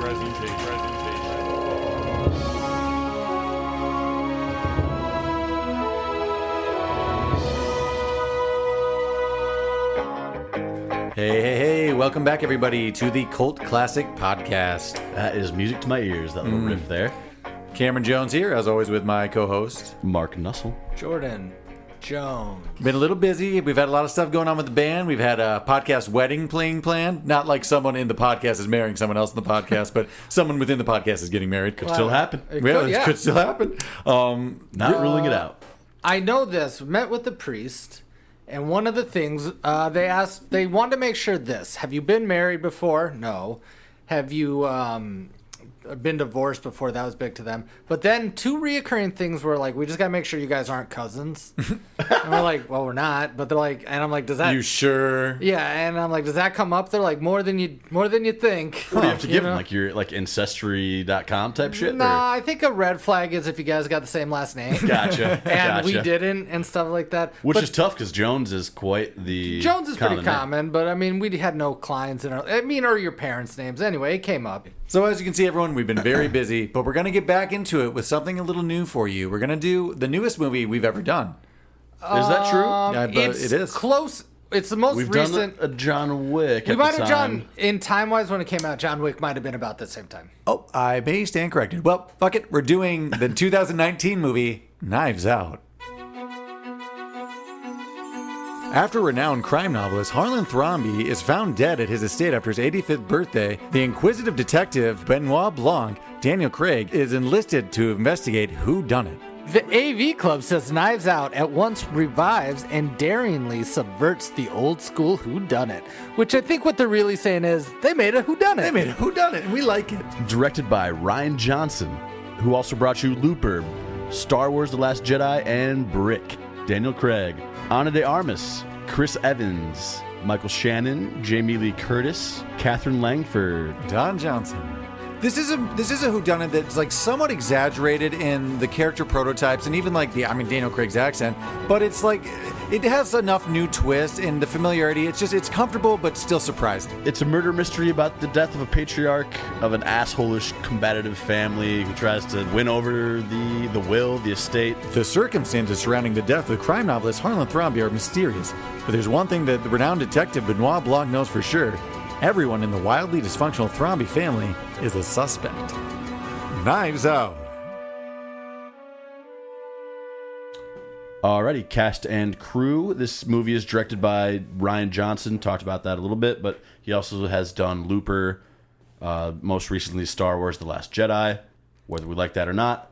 Hey, welcome back, everybody, to the Cult Classic Podcast. That is music to my ears, that little riff there. Cameron Jones here, as always, with my co-host, Mark Nussle. Jordan Jones. Been a little busy. We've had a lot of stuff going on with the band. We've had a podcast wedding planned. Not like someone in the podcast is marrying someone else in the podcast, but someone within the podcast is getting married. Could still happen. It could still happen. Not ruling it out. I know this. Met with the priest, and one of the things they wanted to make sure this. Have you been married before? No. Have you been divorced before? That was big to them. But then two reoccurring things were like, we just got to make sure you guys aren't cousins. And we're like, well, we're not. But they're like, and I'm like, does that... You sure? Yeah, and I'm like, does that come up? They're like, more than you think. What do you have to give them? Like your ancestry.com type shit? Nah, I think a red flag is if you guys got the same last name. Gotcha. And we didn't and stuff like that. Which is tough because Jones is quite the Jones is pretty name. common, but I mean, we had no clients in our... or your parents' names. Anyway, it came up. So as you can see, everyone, we've been very busy, but we're going to get back into it with something a little new for you. We're going to do the newest movie we've ever done. Is that true? Yeah, but it is. Close. It's the most recent. We've done a John Wick. We might have done, in time-wise, when it came out, John Wick might have been about the same time. Oh, I may stand corrected. Well, fuck it. We're doing the 2019 movie, Knives Out. After renowned crime novelist Harlan Thrombey is found dead at his estate after his 85th birthday, the inquisitive detective Benoit Blanc, Daniel Craig, is enlisted to investigate whodunit. The AV Club says Knives Out at once revives and daringly subverts the old school whodunit, which I think what they're really saying is they made a whodunit. They made a whodunit, and we like it. Directed by Rian Johnson, who also brought you Looper, Star Wars The Last Jedi, and Brick. Daniel Craig, Ana de Armas, Chris Evans, Michael Shannon, Jamie Lee Curtis, Katherine Langford, Don Johnson. This is a whodunit that's like somewhat exaggerated in the character prototypes and even like Daniel Craig's accent, but it's like it has enough new twists and the familiarity. It's comfortable but still surprising. It's a murder mystery about the death of a patriarch of an assholish combative family who tries to win over the estate. The circumstances surrounding the death of the crime novelist Harlan Thrombey are mysterious, but there's one thing that the renowned detective Benoit Blanc knows for sure. Everyone in the wildly dysfunctional Thrombey family is a suspect. Knives Out. Alrighty, cast and crew. This movie is directed by Rian Johnson. Talked about that a little bit, but he also has done Looper, most recently Star Wars The Last Jedi, whether we like that or not,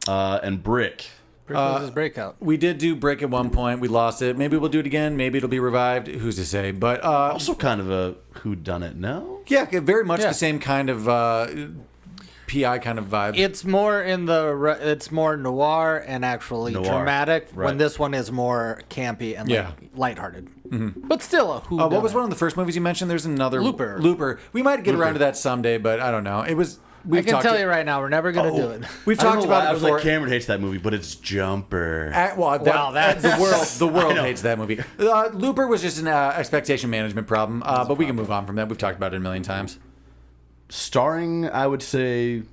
and Brick. Brick was his breakout. We did do Brick at one point. We lost it. Maybe we'll do it again. Maybe it'll be revived. Who's to say? But also kind of a whodunit, no? Yeah, very much the same kind of PI kind of vibe. It's more it's more noir and actually dramatic. Right. When this one is more campy and lighthearted, but still a whodunit. What was one of the first movies you mentioned? There's another Looper. We might get around to that someday, but I don't know. It was. I can tell you right now, we're never going to do it. We've talked about it before. I was like, Cameron hates that movie, but it's Jumper. That's the world hates that movie. Looper was just an expectation management problem, but we can move on from that. We've talked about it a million times. Starring, I would say,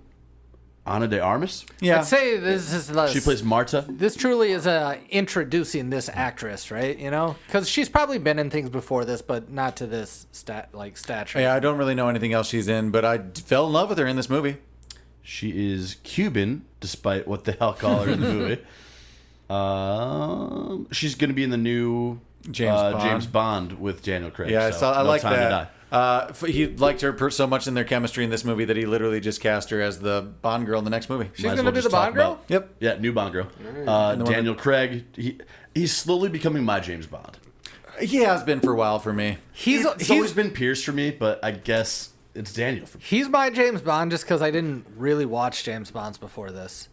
Ana de Armas. Yeah, I'd say this is she plays Marta. This truly is introducing this actress, right? You know, because she's probably been in things before this, but not to this stature. Yeah, I don't really know anything else she's in, but I fell in love with her in this movie. She is Cuban, despite what the hell call her in the movie. She's going to be in the new James Bond with Daniel Craig. Yeah, so I like time that. To die. He liked her so much in their chemistry in this movie that he literally just cast her as the Bond girl in the next movie. She's going to be the Bond girl? Yep. Yeah, new Bond girl. Daniel Craig, he's slowly becoming my James Bond. He has been for a while for me. He's always been Pierce for me, but I guess it's Daniel for me. He's my James Bond just because I didn't really watch James Bonds before this.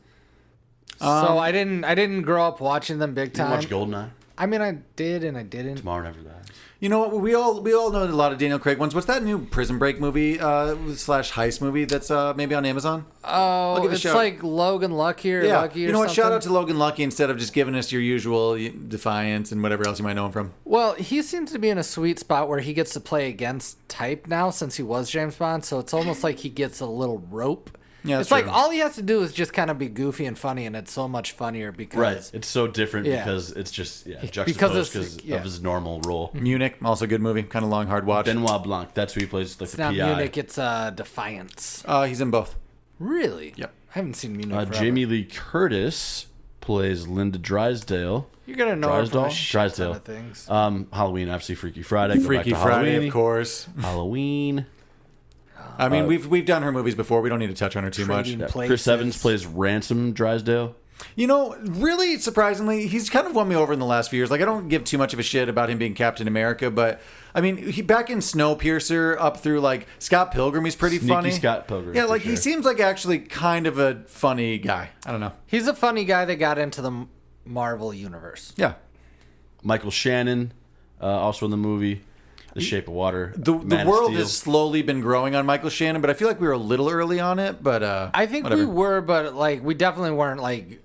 So I didn't grow up watching them big time. You watch Goldeneye? I mean, I did and I didn't. Tomorrow Never Dies. You know what? We all know a lot of Daniel Craig ones. What's that new Prison Break movie slash heist movie that's maybe on Amazon? Oh, it's like Logan Lucky or Lucky or you know what? something. Shout out to Logan Lucky instead of just giving us your usual Defiance and whatever else you might know him from. Well, he seems to be in a sweet spot where he gets to play against type now since he was James Bond, so it's almost like he gets a little rope. Yeah, it's true. like all he has to do is just kind of be goofy and funny, and it's so much funnier because... Right. It's so different because it's just juxtaposed because of his normal role. Munich, also a good movie. Kind of long, hard watch. Benoit Blanc, that's who he plays like it's the not PI. Munich, it's Defiance. He's in both. Really? Yep. I haven't seen Munich forever. Jamie Lee Curtis plays Linda Drysdale. You're going to know her from a shit ton Drysdale. of things. Halloween, obviously Freaky Friday. Go Freaky back to Friday, Halloween. of course. Halloween. I mean, we've done her movies before. We don't need to touch on her too much. Trading Places. Chris Evans plays Ransom Drysdale. You know, really surprisingly, he's kind of won me over in the last few years. Like, I don't give too much of a shit about him being Captain America, but I mean, he back in Snowpiercer up through like Scott Pilgrim, he's pretty Sneaky funny. Scott Pilgrim. Yeah, like for he sure. seems like actually kind of a funny guy. I don't know. He's a funny guy that got into the Marvel universe. Yeah. Michael Shannon, also in the movie. The Shape of Water. The Man of world Steel. has slowly been growing on Michael Shannon, but I feel like we were a little early on it. But I think whatever. we were, but like we definitely weren't like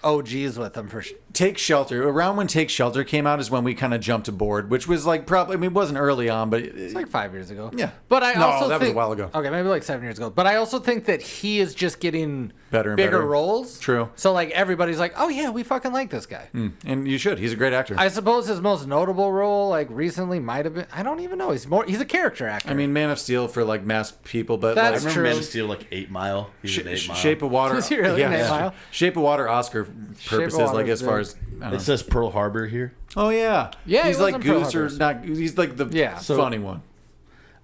OGs with him for sure. Take Shelter. Around when Take Shelter came out is when we kind of jumped aboard, which was like probably, I mean, it wasn't early on, but It's like 5 years ago. Yeah. But I No, also that was think, a while ago. Okay, maybe like 7 years ago. But I also think that he is just getting Better and bigger better. roles. True. So like everybody's like, oh yeah, we fucking like this guy. and you should. He's a great actor. I suppose his most notable role, like recently, might have been. I don't even know. He's a character actor. I mean, Man of Steel for like masked people, but That's like, I remember true. Man of Steel, like 8 Mile. He's in 8 Mile. Shape of Water. Is he really in 8 Mile? Shape of Water Oscar purposes, Water's like as far big. as I don't It know. says Pearl Harbor here. Oh yeah, Yeah, he He's was like in Pearl Goose or Harbor. not? He's like the funny one.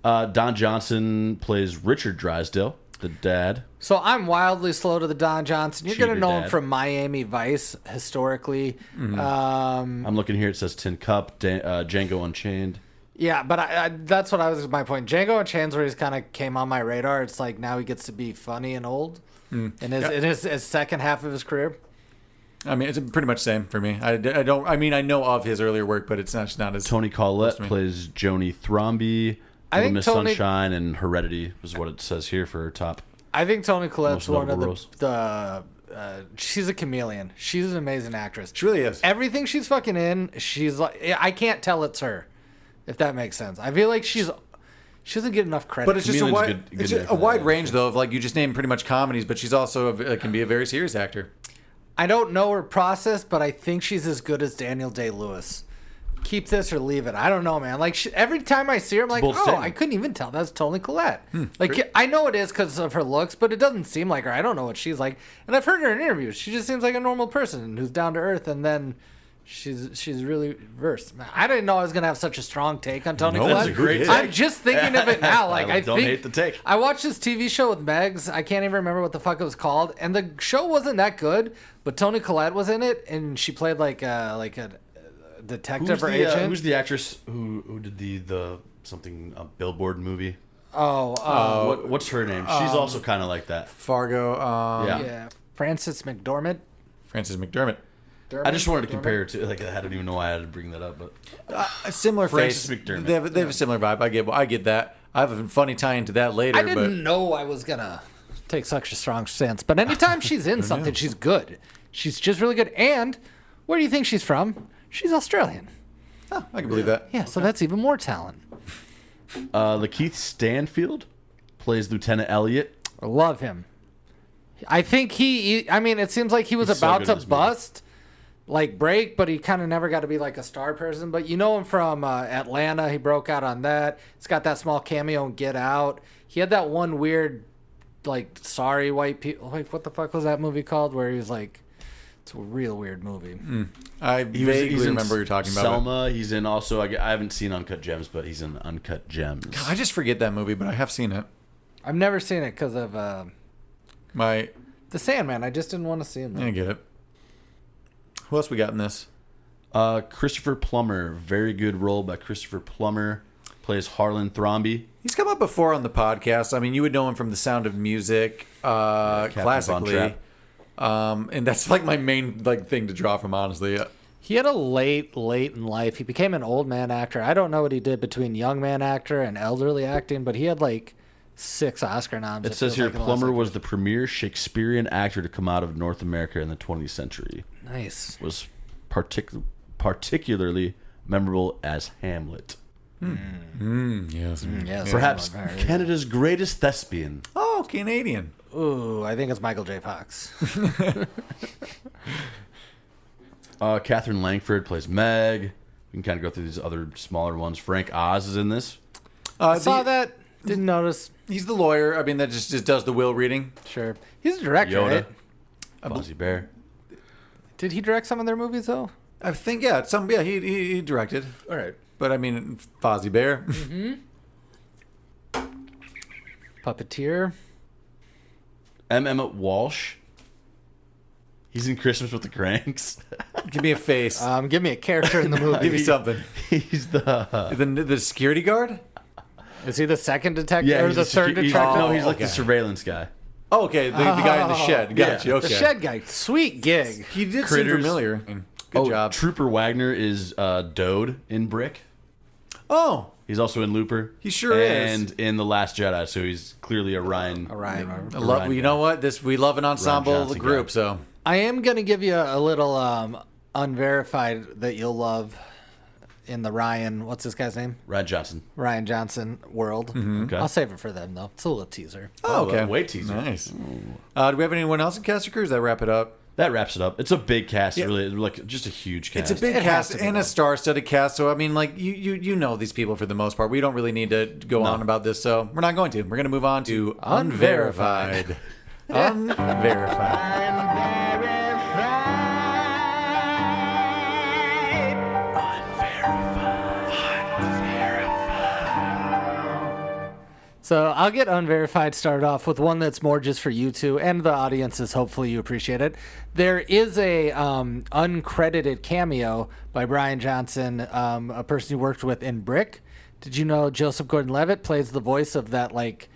Don Johnson plays Richard Drysdale, the dad. So I'm wildly slow to the Don Johnson. You're gonna Cheater know him dad. from Miami Vice historically. I'm looking here. It says Tin Cup, Django Unchained. Yeah, but I that's what I was my point. Django Unchained's where he's kind of came on my radar. It's like now he gets to be funny and old in his second half of his career. I mean, it's pretty much the same for me. I don't. I mean, I know of his earlier work, but it's not as. Toni Collette me. plays Joni Thrombey. I think Miss Toni- Sunshine and Heredity is what it says here for her top. I think Toni Collette's Most one of notable the she's a chameleon. She's an amazing actress. She really is. Everything she's fucking in, she's like I can't tell it's her, if that makes sense. I feel like she doesn't get enough credit. But it's just a Chameleon's wide, good it's name just for a wide that, range though of like you just named pretty much comedies, but she's also can be a very serious actor. I don't know her process, but I think she's as good as Daniel Day-Lewis. Keep this or leave it. I don't know, man. Like every time I see her, I'm like, bold oh, statement. I couldn't even tell that's Toni Collette. Like I know it is because of her looks, but it doesn't seem like her. I don't know what she's like. And I've heard her in interviews. She just seems like a normal person who's down to earth. And then she's really versed. Man, I didn't know I was gonna have such a strong take on Toni No, Collette. that's a great I'm take. just thinking of it now. Like I Don't think hate the take. I watched this TV show with Megs. I can't even remember what the fuck it was called, and the show wasn't that good. But Toni Collette was in it, and she played like a detective or agent. Who's the actress who did the something Billboard movie? What's her name? She's also kind of like that. Fargo. Yeah, Frances McDormand. Frances McDermott. I just wanted to compare it to I don't even know why I had to bring that up, but A similar Frances face. McDermott. They have a similar vibe. I get that. I have a funny tie into that later. I didn't know I was gonna take such a strong stance, but anytime she's in something, she's good. She's just really good. And where do you think she's from? She's Australian. but I can believe that. Yeah, so that's even more talent. LaKeith Stanfield plays Lieutenant Elliot. I love him. I think I mean, it seems like he was He's so about good to in this movie. bust, like break, but he kind of never got to be like a star person. But you know him from Atlanta. He broke out on that. He's got that small cameo in Get Out. He had that one weird, like, sorry white people. Like, what the fuck was that movie called? Where he was like, it's a real weird movie. I vaguely remember what you're talking about. Selma. He's in also. I haven't seen Uncut Gems, but he's in Uncut Gems. I just forget that movie, but I have seen it. I've never seen it because of My, The Sandman. I just didn't want to see him. I get it. Who else we got in this? Christopher Plummer. Very good role by Christopher Plummer. Plays Harlan Thrombey. He's come up before on the podcast. I mean, you would know him from The Sound of Music, Von classically. Trapp. And that's like my main thing to draw from, honestly. He had a late in life. He became an old man actor. I don't know what he did between young man actor and elderly acting, but he had like 6 Oscar noms. It says here, Plummer was the premier Shakespearean actor to come out of North America in the 20th century. Nice. Was particularly memorable as Hamlet. Yes. Yes. Perhaps Canada's greatest thespian. Oh, Canadian. Ooh, I think it's Michael J. Fox. Katherine Langford plays Meg. We can kind of go through these other smaller ones. Frank Oz is in this. Saw that. Didn't notice. He's the lawyer. I mean, that just does the will reading. Sure. He's a director, Yoda. right? Fozzie Bear. Did he direct some of their movies, though? I think, he directed. All right. But I mean, Fozzie Bear. Puppeteer. M. Emmett Walsh. He's in Christmas with the Cranks. Give me a face. Give me a character in the movie. Give me something. He's The security guard? Is he the second detective or he's the third detective? No, he's like okay. the surveillance guy. Oh, okay. The guy in the shed. Got you. Okay. The shed guy. Sweet gig. He did Critters. seem familiar. Good job. Trooper Wagner is Dode in Brick. Oh, He's also in Looper. He sure is. And in The Last Jedi, so he's clearly a Ryan. you know what? We love an ensemble group, so. I am going to give you a little unverified that you'll love in the Rian, what's this guy's name? Rian Johnson. Rian Johnson world. Okay. I'll save it for them, though. It's a little teaser. Oh, okay. Way teaser. Nice. Do we have anyone else in cast or crew? Does that wrap it up? That wraps it up. It's a big cast, really, like just a huge cast. It's a big It has cast to be, and a star-studded cast. So I mean, like you know these people for the most part. We don't really need to go on about this, so we're not going to. We're going to move on to Unverified. Unverified. So I'll get Unverified started off with one that's more just for you two and the audiences. Hopefully you appreciate it. There is a uncredited cameo by Brian Johnson, a person you worked with in Brick. Did you know Joseph Gordon-Levitt plays the voice of that, like,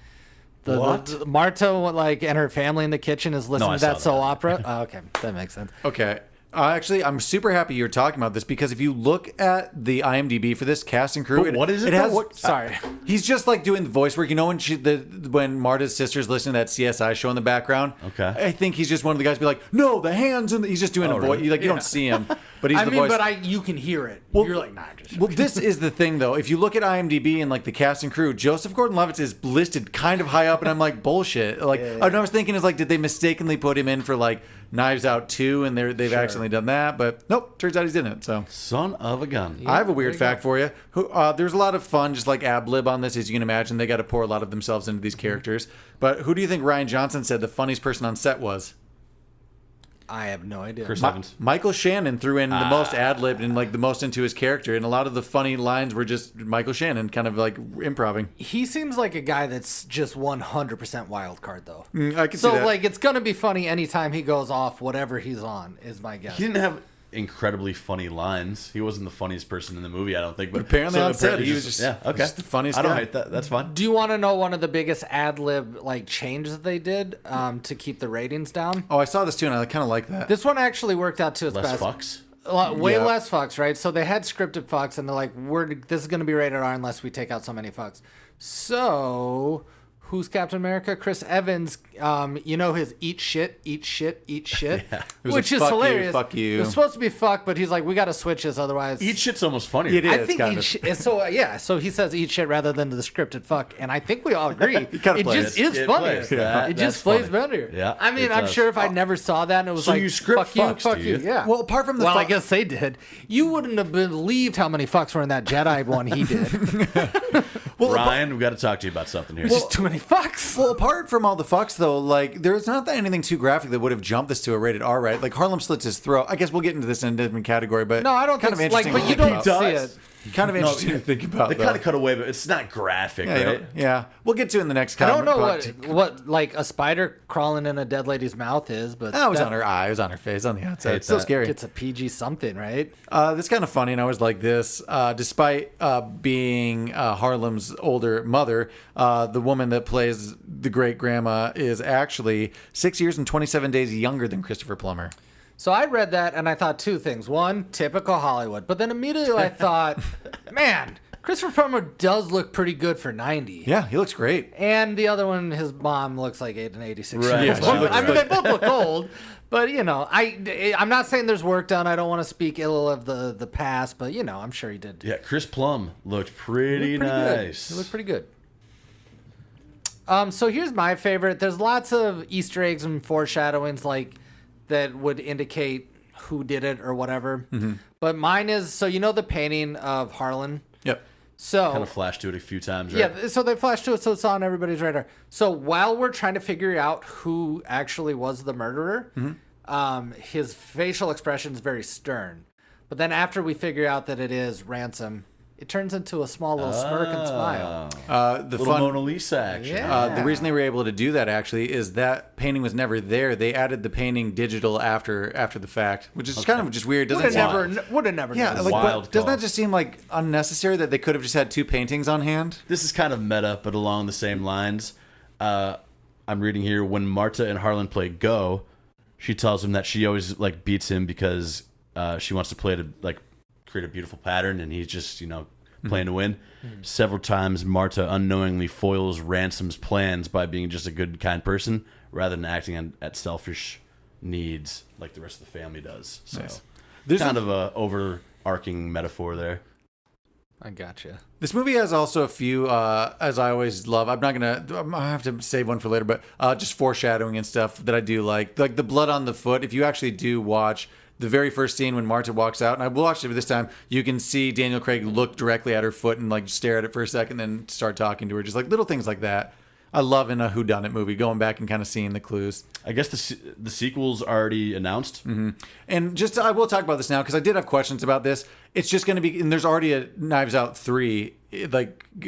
the Marta, like, and her family in the kitchen is listening to that soap opera? Oh, okay, that makes sense. Okay. Actually, I'm super happy you're talking about this because if you look at the IMDb for this cast and crew, what is it? It has. Sorry. He's just like doing the voice work. You know when Marta's sister's listening to that CSI show in the background. Okay. I think he's just one of the guys be like, no, the hands, and he's just doing a voice. Really? You don't see him, but he's the voice. You can hear it. Well, you're like, nah, just. Well, this is the thing, though. If you look at IMDb and like the cast and crew, Joseph Gordon-Levitt is listed kind of high up, and I'm like, bullshit. Like, I was thinking is like, did they mistakenly put him in for like Knives Out 2, and they've accidentally done that? But nope, turns out he's in it. So, Son of a gun. I have a weird fact for you. There's a lot of fun, just like ad lib on this, as you can imagine. They got to pour a lot of themselves into these characters. But who do you think Rian Johnson said the funniest person on set was? I have no idea. Chris Evans. Michael Shannon threw in the most ad-libbed and like the most into his character, and a lot of the funny lines were just Michael Shannon kind of like improving. He seems like a guy that's just 100% wild card, though. I can see that. So, like, it's going to be funny anytime he goes off whatever he's on, is my guess. He didn't have incredibly funny lines. He wasn't the funniest person in the movie, I don't think. But apparently on set, he was just the funniest I don't guy. hate that. That's fine. Do you want to know one of the biggest ad-lib, like, changes that they did to keep the ratings down? Oh, I saw this too, and I kind of like that. This one actually worked out to its Less best. fucks? Way less fucks, right? So they had scripted fucks, and they're like, this is going to be rated R unless we take out so many fucks. So, who's Captain America? Chris Evans, his eat shit, which is hilarious. Fuck you. It was supposed to be fuck, but he's like, we got to switch this, otherwise. Eat shit's almost funnier. It is. I think kind eat of. shit. So he says eat shit rather than the scripted fuck, and I think we all agree. It kind of it plays. just is It funnier. plays. Yeah, it that's just plays funny. better. Yeah, I mean, it I'm does. sure if I never saw that and it was So like, you script fucks, fuck do you, you? yeah. Well, apart from the I guess they did. You wouldn't have believed how many fucks were in that Jedi one he did. Ryan, we've got to talk to you about something here. Just too many fucks. Well, apart from all the fucks, though, like, there's not anything too graphic that would have jumped this to a rated R, right? Like, Harlem slits his throat. I guess we'll get into this in a different category, but No, I don't kind think of so. interesting. Like, but you to think don't about. see it. Kind of interesting to think about. They though. kind of cut away, but it's not graphic, right? Yeah, we'll get to it in the next. I don't know what like a spider crawling in a dead lady's mouth is, but That was on her eye. It was on her face, on the outside. Hate It's still that. scary. it's a PG something, right? This is kind of funny, and I was like this. Despite being Harlem's older mother, the woman that plays the great grandma is actually 6 years and 27 days younger than Christopher Plummer. So I read that and I thought two things. One, typical Hollywood. But then immediately I thought, man, Christopher Plummer does look pretty good for 90. Yeah, he looks great. And the other one, his mom looks like 86 Right. years Yeah, old. I mean, they both look old. But, I'm not saying there's work done. I don't want to speak ill of the past. But, I'm sure he did. Yeah, Chris Plum looked pretty Good. nice. He looked pretty good. So here's my favorite. There's lots of Easter eggs and foreshadowings that would indicate who did it or whatever. Mm-hmm. But mine is, so the painting of Harlan? Yep. So kind of flashed to it a few times, right? Yeah, so they flashed to it, so it's on everybody's radar. So while we're trying to figure out who actually was the murderer, his facial expression is very stern. But then after we figure out that it is Ransom, it turns into a small little smirk and smile. The little Mona Lisa action. Yeah. The reason they were able to do that actually is that painting was never there. They added the painting digital after the fact, which is kind of just weird. Would have never. Yeah, noticed. but doesn't that just seem like unnecessary that they could have just had two paintings on hand? This is kind of meta, but along the same lines. I'm reading here, when Marta and Harlan play Go, she tells him that she always beats him because she wants to play to create a beautiful pattern, and he's just playing to win. Several times Marta unknowingly foils Ransom's plans by being just a good, kind person rather than acting at selfish needs like the rest of the family does. So Nice. There's kind of a overarching metaphor there. I gotcha. This movie has also a few, as I always love. I'm gonna have to save one for later, but just foreshadowing and stuff that I do like the blood on the foot. If you actually do watch the very first scene when Marta walks out, and I watched it this time, you can see Daniel Craig look directly at her foot and stare at it for a second, then start talking to her. Just little things like that. I love in a whodunit movie, going back and kind of seeing the clues. I guess the sequel's already announced. Mm-hmm. And I will talk about this now because I did have questions about this. It's just going to be, and there's already a Knives Out 3.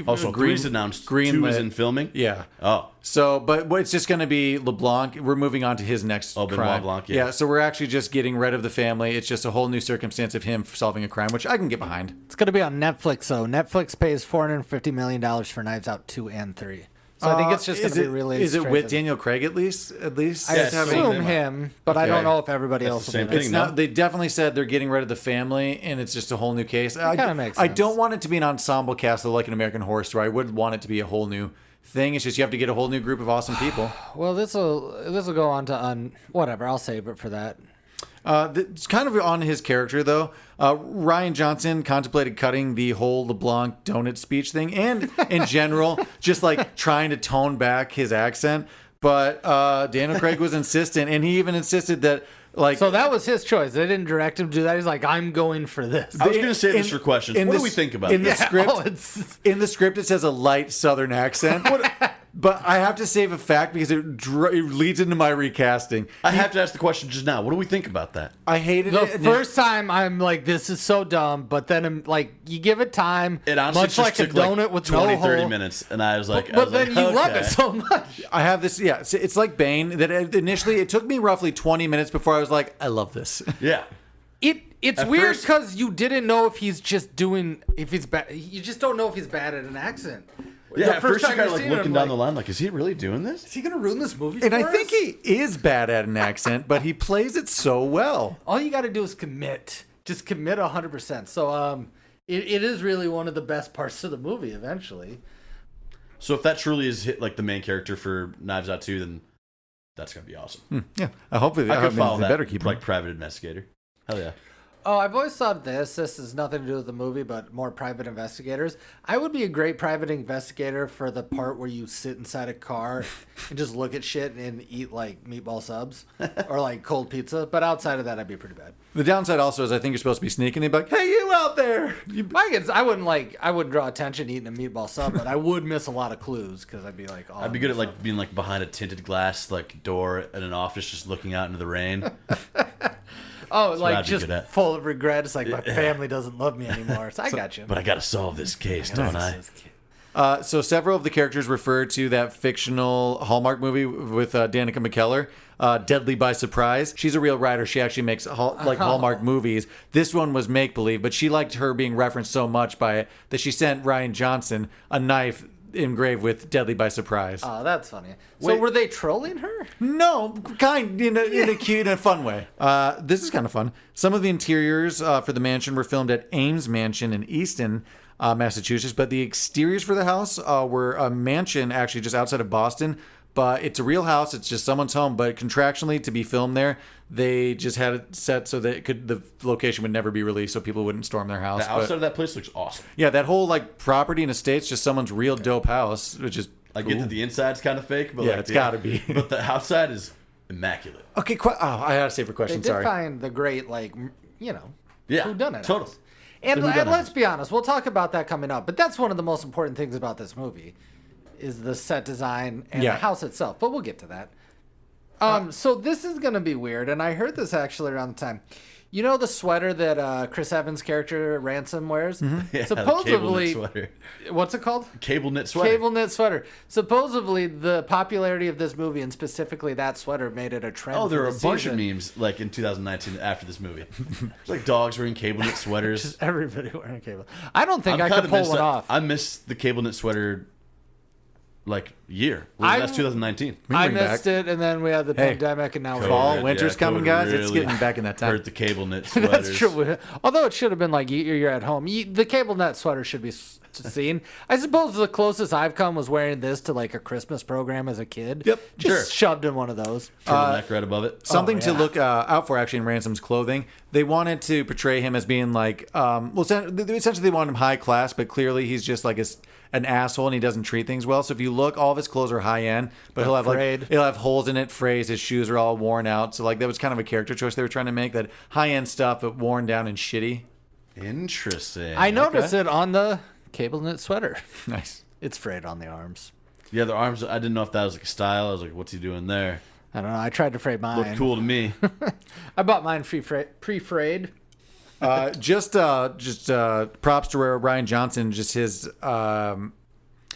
Also, three's announced. Two is in filming. Yeah. Oh. So, but it's just going to be LeBlanc. We're moving on to his next crime. Benoit Blanc, yeah. So we're actually just getting rid of the family. It's just a whole new circumstance of him solving a crime, which I can get behind. It's going to be on Netflix, so Netflix pays $450 million for Knives Out 2 and 3. So I think it's just going to be really. Is it with Daniel Craig at least? I Yes. assume him, but I don't know if everybody That's else the will same be. thing. It's not. They definitely said they're getting rid of the family, and it's just a whole new case. kinda makes I sense. don't want it to be an ensemble cast like an American Horror Story. I would want it to be a whole new thing. It's just you have to get a whole new group of awesome people. Well, this will go on to whatever. I'll save it for that. It's kind of on his character, though. Rian Johnson contemplated cutting the whole LeBlanc donut speech thing, and in general, just trying to tone back his accent. But Daniel Craig was insistent, and he even insisted that So that was his choice. They didn't direct him to do that. He's like, I'm going for this. I was going to say this for questions. What do we think about in the this? script? In the script, it says a light Southern accent. But I have to save a fact because it leads into my recasting. I have to ask the question just now. What do we think about that? I hated The it. first time I'm like, this is so dumb, but then I'm like, you give it time. It honestly much just like a took donut with 20, no 30 hole. minutes, and I was like, But then you love okay. it so much. I have this. Yeah, it's like Bane. That initially it took me roughly 20 minutes before I was like, I love this. Yeah. It's At weird first- because you didn't know if he's just doing if he's bad. You just don't know if he's bad at an accent. Yeah, The at first you're time kind of seeing looking him, down the line like, is he really doing this? Is he gonna ruin this movie? And for I think us? he is bad at an accent, but he plays it so well. All you got to do is commit. Just commit 100%. So it is really one of the best parts of the movie. Eventually, So if that truly is the main character for Knives Out 2, then that's going to be awesome. Yeah, hopefully I could follow that. Better keep him. Private Investigator. Hell yeah. oh, I've always thought this has nothing to do with the movie, but more private investigators. I would be a great private investigator for the part where you sit inside a car and just look at shit and eat meatball subs or cold pizza. But outside of that, I'd be pretty bad. The downside also is I think you're supposed to be sneaking. They'd be like, "Hey, you out there!" I wouldn't draw attention eating a meatball sub, but I would miss a lot of clues because I'd be like, oh, I'd be good at being behind a tinted glass door in an office, just looking out into the rain. oh, I'd be just good at. full of regret. It's like my family doesn't love me anymore. So I got you. But I got to solve this case, don't I? So several of the characters refer to that fictional Hallmark movie with Danica McKellar, Deadly by Surprise. She's a real writer. She actually makes Hallmark movies. This one was make-believe, but she liked her being referenced so much by it that she sent Rian Johnson a knife engraved with "Deadly by Surprise." Oh, that's funny. So Wait. were they trolling her? No, in a cute and a fun way. This is kind of fun. Some of the interiors for the mansion were filmed at Ames Mansion in Easton, Massachusetts, but the exteriors for the house were a mansion actually just outside of Boston. But it's a real house. It's just someone's home. But contractually, to be filmed there, they just had it set so that the location would never be released, so people wouldn't storm their house. The outside of that place looks awesome. Yeah, that whole like property and estate's just someone's real dope house, which is I cool. get that the inside's kind of fake, but Yeah, like it's gotta be. But the outside is immaculate. Okay, I had to save a They question. did Sorry. find the great, like, Yeah, whodunit totally. house. And, The whodunit and let's house. be honest, we'll talk about that coming up. But that's one of the most important things about this movie, is the set design and Yeah. the house itself. But we'll get to that. So this is going to be weird, and I heard this actually around the time. You know the sweater that Chris Evans' character Ransom wears? Yeah, Supposedly, the cable knit sweater. what's it called? Cable knit sweater. Cable knit sweater. Supposedly, the popularity of this movie, and specifically that sweater, made it a trend. Oh, there for were a the bunch of season. memes like in 2019 after this movie. There's like dogs wearing cable knit sweaters. Just everybody wearing a cable. I don't think I kinda could pull missed one that. off. I missed the cable knit sweater like year. That's 2019. I bring it missed back. it, and then we had the Hey, pandemic, and now we're Fall, COVID, winter's coming, COVID guys. It's really getting back in that time. Hurt the cable knit sweaters. That's true. Although it should have been like you're at home. The cable net sweater should be seen. I suppose the closest I've come was wearing this to like a Christmas program as a kid. Yep, Just shoved in one of those. Turtleneck right above it. Something to yeah. look out for actually in Ransom's clothing. They wanted to portray him as being like, essentially they want him high class, but clearly he's just like an asshole and he doesn't treat things well. So if you look, all of his clothes are high end, but he'll have holes in it, frays. His shoes are all worn out. So like that was kind of a character choice they were trying to make, that high end stuff but worn down and shitty. Interesting. I noticed Okay. it on the cable knit sweater. Nice. It's frayed on the arms. Yeah, the arms. I didn't know if that was like a style. I was like, what's he doing there? I don't know. I tried to fray mine. Looked cool to me. I bought mine pre-frayed. Just props to Rian Johnson, just his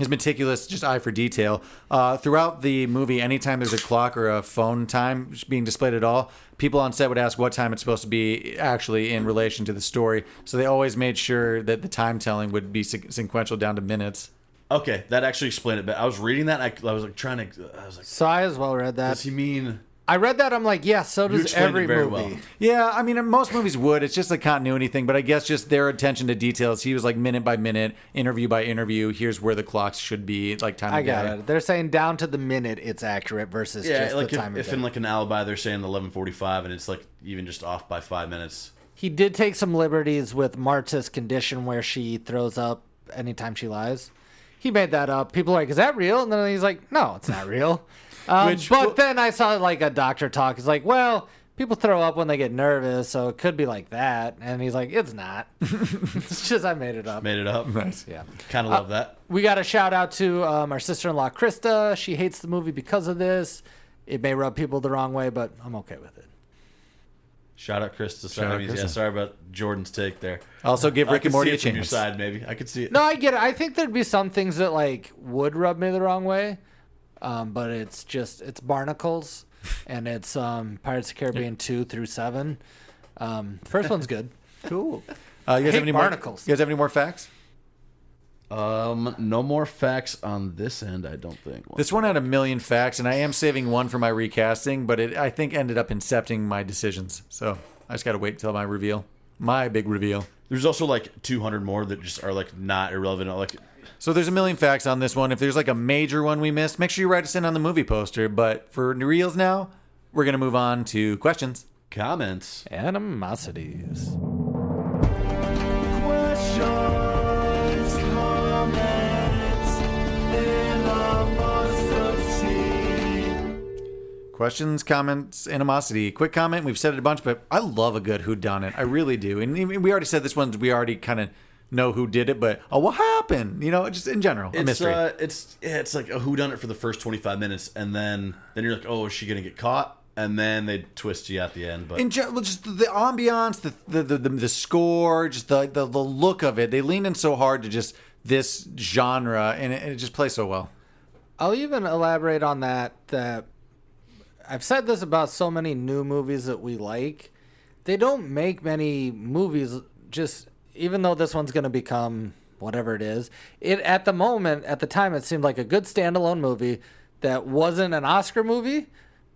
meticulous just eye for detail. Throughout the movie, anytime there's a clock or a phone time being displayed at all, people on set would ask what time it's supposed to be actually in relation to the story. So they always made sure that the time telling would be sequential down to minutes. Okay, that actually explained it. But I was reading that. I was like trying to. I was like, So I as well read that. does he mean? I read that. I'm like, yeah, so does explained every it very movie. well. Yeah, I mean, most movies would. It's just a continuity thing, but I guess just their attention to details. He was like minute by minute, interview by interview. Here's where the clocks should be, like time I of got day. it. They're saying down to the minute it's accurate versus Yeah, just like the time if of day. in like an alibi they're saying 11:45 and it's like even just off by 5 minutes. He did take some liberties with Marta's condition where she throws up anytime she lies. He made that up. People are like, is that real? And then he's like, no, it's not real. But then I saw like a doctor talk. He's like, well, people throw up when they get nervous, so it could be like that. And he's like, it's not. It's just I made it up. Made it up. Nice. Yeah. Kind of love that. We got a shout out to our sister-in-law, Krista. She hates the movie because of this. It may rub people the wrong way, but I'm okay with it. Shout out Krista. Shout out Yeah, Krista. sorry about Jordan's take there. Also, give I Rick could and Morty see a it from your chance. side, maybe. I could see it. No, I get it. I think there'd be some things that like would rub me the wrong way, but it's barnacles, and it's Pirates of the Caribbean 2 through 7. First one's good. Cool. You guys have hate any barnacles. more? You guys have any more facts? No more facts on this end, I don't think. This one had a million facts, and I am saving one for my recasting, but it I think ended up incepting my decisions. So I just got to wait until my reveal, my big reveal. There's also like 200 more that just are like not irrelevant. Like, So there's a million facts on this one. If there's like a major one we missed, make sure you write us in on the movie poster. But for reels now, we're gonna move on to questions. comments. Animosities. Questions, comments, animosity. Quick comment. We've said it a bunch, but I love a good whodunit. I really do. And even, we already said this one. We already kind of know who did it, but what happened? You know, just in general, a mystery. It's like a whodunit for the first 25 minutes, and then you're like, oh, is she gonna get caught? And then they twist you at the end. But In general, just the ambiance, the score, just the look of it. They leaned in so hard to just this genre, and it just plays so well. I'll even elaborate on that I've said this about so many new movies that we like. They don't make many movies, just even though this one's going to become whatever it is. At the time, it seemed like a good standalone movie that wasn't an Oscar movie,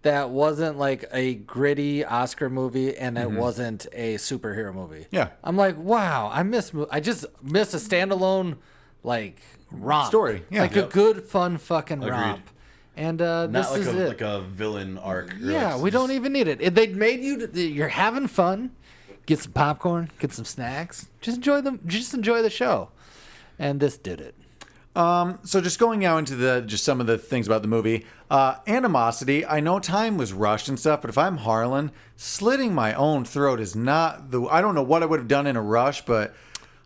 that wasn't like a gritty Oscar movie, and it wasn't a superhero movie. Yeah. I'm like, wow, I just miss a standalone like romp Story. Yeah. like a good fun fucking Agreed. romp. And Not this like is a it. like a villain arc. Yeah, we don't even need it. They made you're having fun. Get some popcorn, get some snacks. Just enjoy the show. And this did it. So just going out into just some of the things about the movie, animosity. I know time was rushed and stuff, but if I'm Harlan, slitting my own throat is not I don't know what I would have done in a rush, but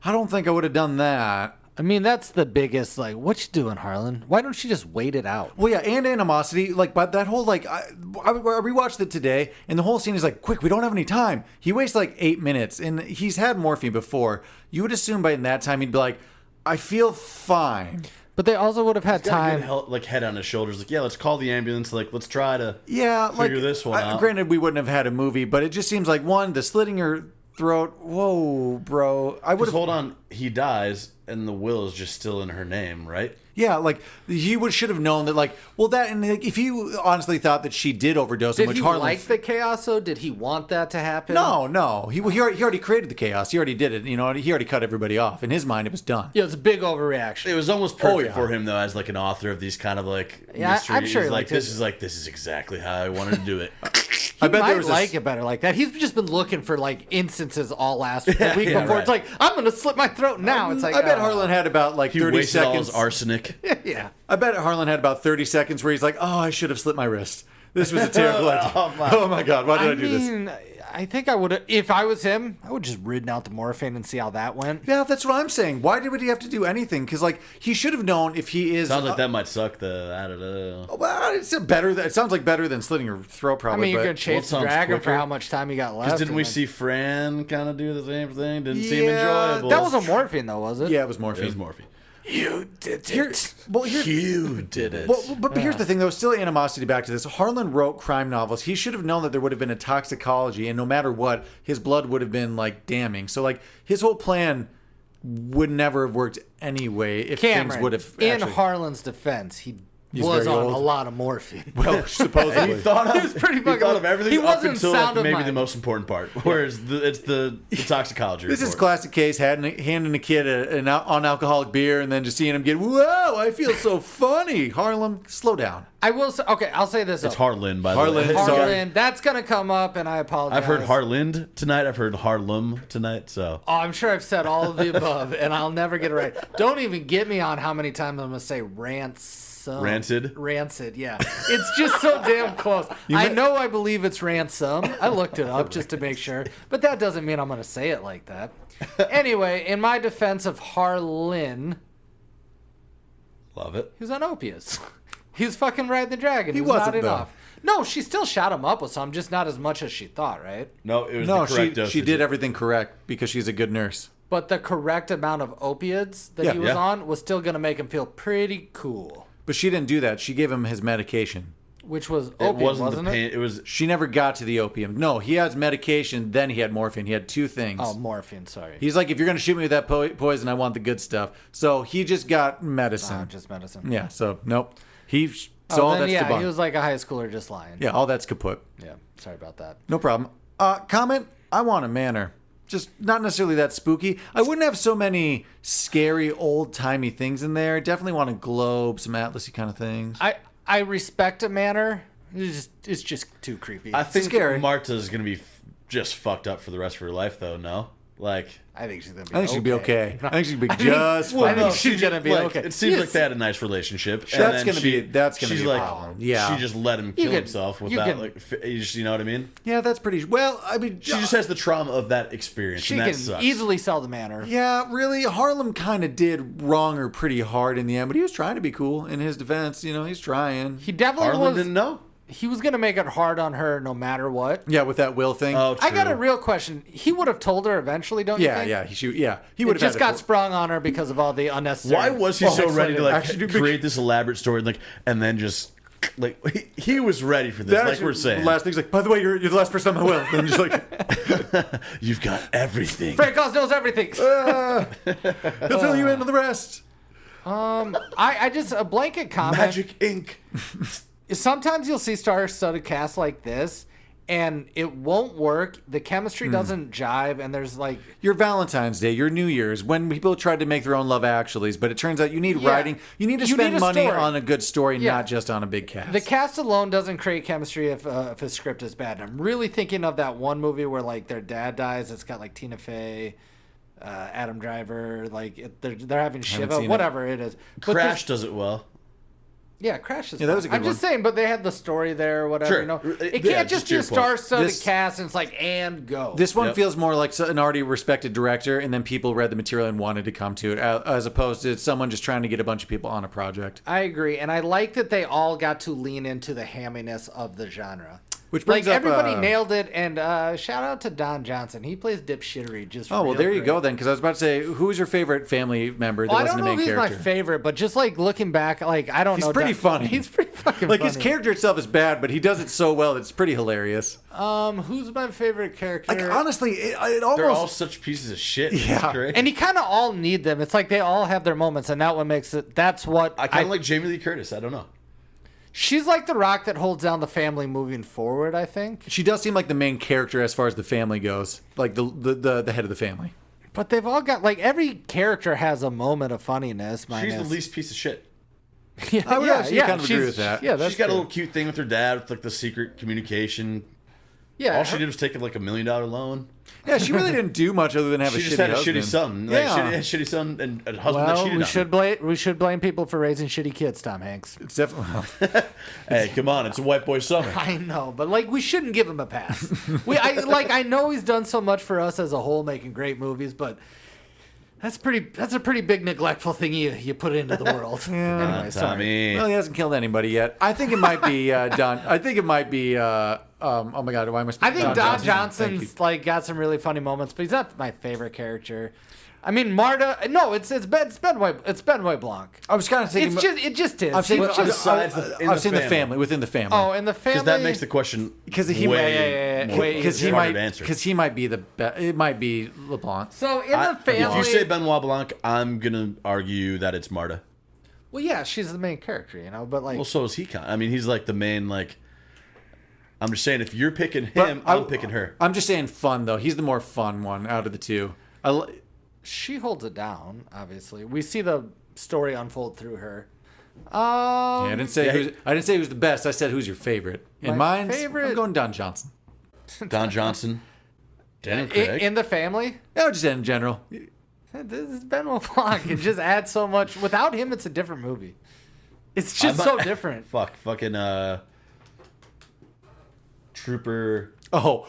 I don't think I would have done that. I mean, that's the biggest, like, what you doing, Harlan? Why don't you just wait it out? Well, yeah, and animosity, like, but that whole, like, I rewatched it today, and the whole scene is like, quick, we don't have any time. He wastes, like, 8 minutes, and he's had morphine before. You would assume by that time he'd be like, I feel fine. But they also would have had Got a time. good like head on his shoulders, like, yeah, let's call the ambulance. Like, let's try to Yeah, figure this one out. Granted, we wouldn't have had a movie, but it just seems like, one, the slitting your throat, whoa, bro. I would have... Hold on, he dies, and the will is just still in her name, right? Yeah, like, he should have known that, like, well, that, and like, if he honestly thought that she did overdose, Did which he Harlan... like the chaos, though? Did he want that to happen? No. He already created the chaos. He already did it. You know, he already cut everybody off. In his mind, it was done. Yeah, it was a big overreaction. It was almost perfect yeah. for him, though, as like an author of these kind of like Yeah, mysteries. I'm sure he like liked this is exactly how I wanted to do it. He I bet might there was like it better like that. He's just been looking for like instances all last week Yeah, before. right. It's like, I'm going to slit my throat now. It's like, I bet Harlan had about like He 30 wasted all seconds. his arsenic. Yeah. I bet Harlan had about 30 seconds where he's like, "Oh, I should have slit my wrist. This was a terrible idea. Oh my god, why did I do this?" I think I would have, if I was him, I would just ridden out the morphine and see how that went. Yeah, that's what I'm saying. Why would he have to do anything? Because like he should have known if he is. Sounds like that might suck. I don't know. Well, it's better. It sounds like better than slitting your throat, I probably. mean, you're but- going to chase the sounds dragon for quicker. how much time you got left. Because didn't we and then- see Fran kind of do the same thing? Didn't seem Yeah, enjoyable. That wasn't morphine, though, was it? Yeah, it was It morphine. was morphine. You did Here- well, here- You did it. Well, but here's the thing, though. Still animosity back to this. Harlan wrote crime novels. He should have known that there would have been a toxicology, and no matter what, his blood would have been like damning. So like his whole plan would never have worked anyway if Cameron, things would have. in actually- Harlan's defense, he He's was very on old. a lot of morphine. well, supposedly. He thought of, He was pretty fucking thought old. of everything He up wasn't until sound like, of maybe mind. the most important part. Whereas it's the toxicology This is report. classic case, handing a kid an non-alcoholic beer and then just seeing him get, whoa, I feel so funny. Harlan, slow down. I will say, okay, I'll say this. It's though. Harlan, by Harlan, the way. sorry. Harlan, that's going to come up, and I apologize. I've heard Harland tonight. I've heard Harlem tonight. So Oh, I'm sure I've said all of the above, and I'll never get it right. Don't even get me on how many times I'm going to say ransom. Rancid? Rancid, yeah. It's just so damn close. I know I believe it's ransom. I looked it up just to make sure, but that doesn't mean I'm going to say it like that. Anyway, in my defense of Harlan, love it. he was on opiates. He was fucking riding the dragon. He was wasn't, nodding though. off. No, she still shot him up with some, just not as much as she thought, right? No, it was No, the correct dosage. she did everything correct because she's a good nurse. But the correct amount of opiates that Yeah, he was yeah. on was still going to make him feel pretty cool. But she didn't do that. She gave him his medication. Which was It opium, wasn't wasn't the it? pain. It was. She never got to the opium. No, he has medication, then he had morphine. He had two things. Oh, morphine, sorry. He's like, if you're going to shoot me with that poison, I want the good stuff. So he just got medicine. Just medicine. Yeah, so nope. So all then, that's yeah, debunked. he was like a high schooler just lying. Yeah, all that's kaput. Yeah, sorry about that. No problem. Comment, I want a manor. Just not necessarily that spooky. I wouldn't have so many scary, old-timey things in there. Definitely want a globe, some atlasy kind of things. I respect a manor. It's just too creepy. I think scary. Marta's gonna be just fucked up for the rest of her life, though. No, like. I think she's gonna be. I think she'd be okay. I think she'd be just I fine. think she's gonna be like, okay. It seems Yes. like they had a nice relationship. That's and then gonna she's be a like, problem. Yeah. she just let him You kill can- himself you without can- like, you know what I mean? Yeah, that's pretty... Well, I mean... She just has the trauma of that experience, She and that can sucks. easily sell the manor. Yeah, really, Harlem kind of did wrong her pretty hard in the end, but he was trying to be cool in his defense. You know, he's trying. He definitely Harlan was. didn't know. He was gonna make it hard on her no matter what. Yeah, with that will thing. Oh, true. I got a real question. He would have told her eventually, don't you yeah, think? yeah, he It would have just got sprung on her because of all the unnecessary. Why was he so ready to like actually, create this elaborate story, like, and then just Like he was ready for this. That Like actually- we're saying. The last thing's like, by the way, you're the last person on my will. And just like, You've got everything. Frank Oz knows everything. he'll fill you in with the rest. I just a blanket comment. Magic ink. Sometimes you'll see star-studded cast like this, and it won't work. The chemistry doesn't jive, and there's like Your Valentine's Day, your New Year's, when people tried to make their own love actuallys, but it turns out you need writing. You need to spend a money story. on a good story, Yeah. not just on a big cast. The cast alone doesn't create chemistry if a script is bad. And I'm really thinking of that one movie where like their dad dies. It's got like Tina Fey, Adam Driver. Like they're having Shiva, seen it. whatever it is. But Crash does it well. yeah, Crash is. Yeah, that was a good I'm just saying, but they had the story there, or whatever. Sure. You know, it Yeah, can't just just be your a point. star-studded This- cast and it's like and go. This one Yep. feels more like an already respected director, and then people read the material and wanted to come to it, as opposed to someone just trying to get a bunch of people on a project. I agree, and I like that they all got to lean into the hamminess of the genre. Which Like brings up everybody nailed it, and shout out to Don Johnson. He plays dipshittery just. Oh, well, real there you great. go then, because I was about to say, who's your favorite family member that Well, I wasn't don't the know main if he's character? my favorite, but just like looking back, like I don't know. He's pretty funny. He's pretty fucking Like, funny. his character itself is bad, but he does it so well, it's pretty hilarious. Who's my favorite character? Like, honestly, it They're all almost... such pieces of shit. Yeah. It's great. And you kind of all need them. It's like they all have their moments, and that what makes it. That's what I kind of like Jamie Lee Curtis. I don't know. She's like the rock that holds down the family moving forward. I think. She does seem like the main character as far as the family goes. Like, the head of the family. But they've all got like every character has a moment of funniness. She's the least piece of shit. Yeah, I would actually kind of agree she's- with that. Yeah, that's She's got true. a little cute thing with her dad with like the secret communication. Yeah, All she did was take like $1 million loan. Yeah, she really didn't do much other than have She a just shitty had a husband. shitty son. Like, Yeah. shitty son and a husband that Well, cheated on. we should blame people for raising shitty kids, Tom Hanks. It's definitely... Hey, come on, it's a white boy summer. I know, but like we shouldn't give him a pass. I know he's done so much for us as a whole, making great movies, but that's a pretty big neglectful thing you put into the world. Anyway, sorry. Tommy. Well, he hasn't killed anybody yet. I think it might be Don. I think it might be. Oh my God, why am I? I think Don Thank you. Johnson's like got some really funny moments, but he's not my favorite character. I mean, Marta. No, it's Benoit Blanc. I was kind of thinking. It just is. I've seen, He's just- I've seen the family within the family. oh, and the family. Because that makes the question because he way yeah. more Wait, because he harder might to answer. because he might be the it might be LeBlanc. So in the family. If you say Benoit Blanc, I'm gonna argue that it's Marta. well, yeah, she's the main character, but like. Well, so is he. I mean, he's like the main like. I'm just saying, if you're picking him, I'm picking her. I'm just saying fun though. He's the more fun one out of the two. She holds it down, obviously. We see the story unfold through her. I didn't say I didn't say who's the best. I said who's your favorite. In My mine, favorite- I'm going Don Johnson. Don Johnson, Daniel Craig. In the family, No, just in general. this is Benoit Blanc. It just adds so much. Without him, it's a different movie. It's just so different. Fucking Trooper. Oh,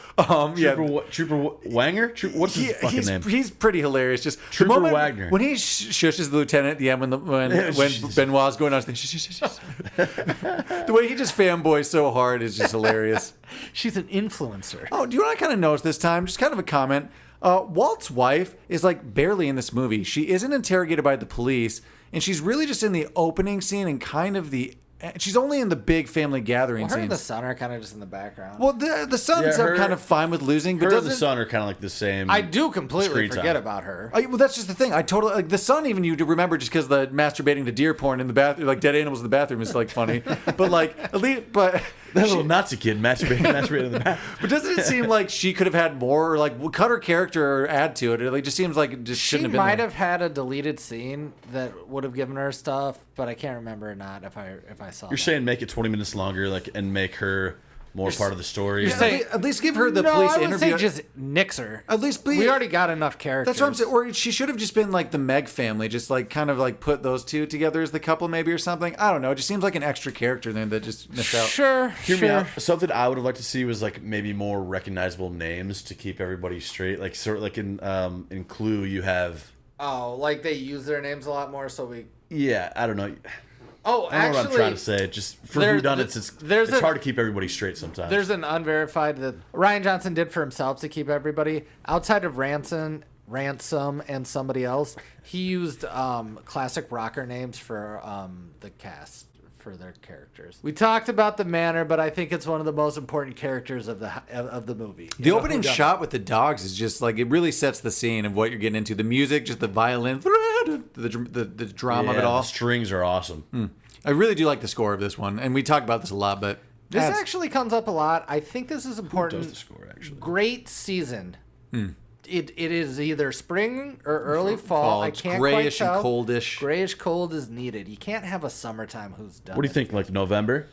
yeah. Trooper Wanger. What's his fucking name? He's pretty hilarious. Just Trooper the moment Wagner. when he shushes the lieutenant at the end when Benoit's going on, the way he just fanboys so hard is just hilarious. She's an influencer. Oh, do you know what I kind of noticed this time? Just kind of a comment. Walt's wife is like barely in this movie. She isn't interrogated by the police, and she's really just in the opening scene and kind of the. She's only in the big family gathering Her and the scenes. son are kind of just in the background. Well, the sons Yeah, are kind of fine with losing, but Her and the doesn't. son are kind of like the same. I do completely Screen forget time. about her. Well, that's just the thing. I totally like the son. Even you to remember just because the masturbating the deer porn in the bathroom, like dead animals in the bathroom, is like funny. But like at least, but That little Nazi kid masturbating in the back. but doesn't it seem like she could have had more, or like cut her character or add to it? It like just seems like it just She shouldn't have been. might there. have had a deleted scene that would have given her stuff, but I can't remember or not if I saw. You're saying make it 20 minutes longer, like, and make her more part of the story. you're saying- At least give her the no, police I would interview. say just nix her. At least be- we already got enough characters. That's what I'm saying. Or she should have just been like the Meg family, just like kind of like put those two together as the couple, maybe, or something. I don't know. It just seems like an extra character then that just missed out. Sure, Hear me sure. out. Something I would have liked to see was like maybe more recognizable names to keep everybody straight. Like sort of like in Clue, you have. Oh, like they use their names a lot more, so we. Yeah, I don't know. Oh, I don't know actually, what I'm trying to say. Just for there- whodunits, it's there's hard to keep everybody straight sometimes. There's an unverified that Rian Johnson did for himself to keep everybody outside of Ransom and somebody else. He used classic rocker names for the cast for their characters. We talked about the manor, but I think it's one of the most important characters of the movie. The opening shot with the dogs is just like, it really sets the scene of what you're getting into. The music, just the violin, the drama of it all. The strings are awesome. I really do like the score of this one, and we talk about this a lot, but This actually comes up a lot. I think this is important. Who does the score, actually? Great season. It is either spring or early fall. I can't grayish quite tell. and coldish. Grayish cold is needed. You can't have a summertime who's done. What do you think? Like November?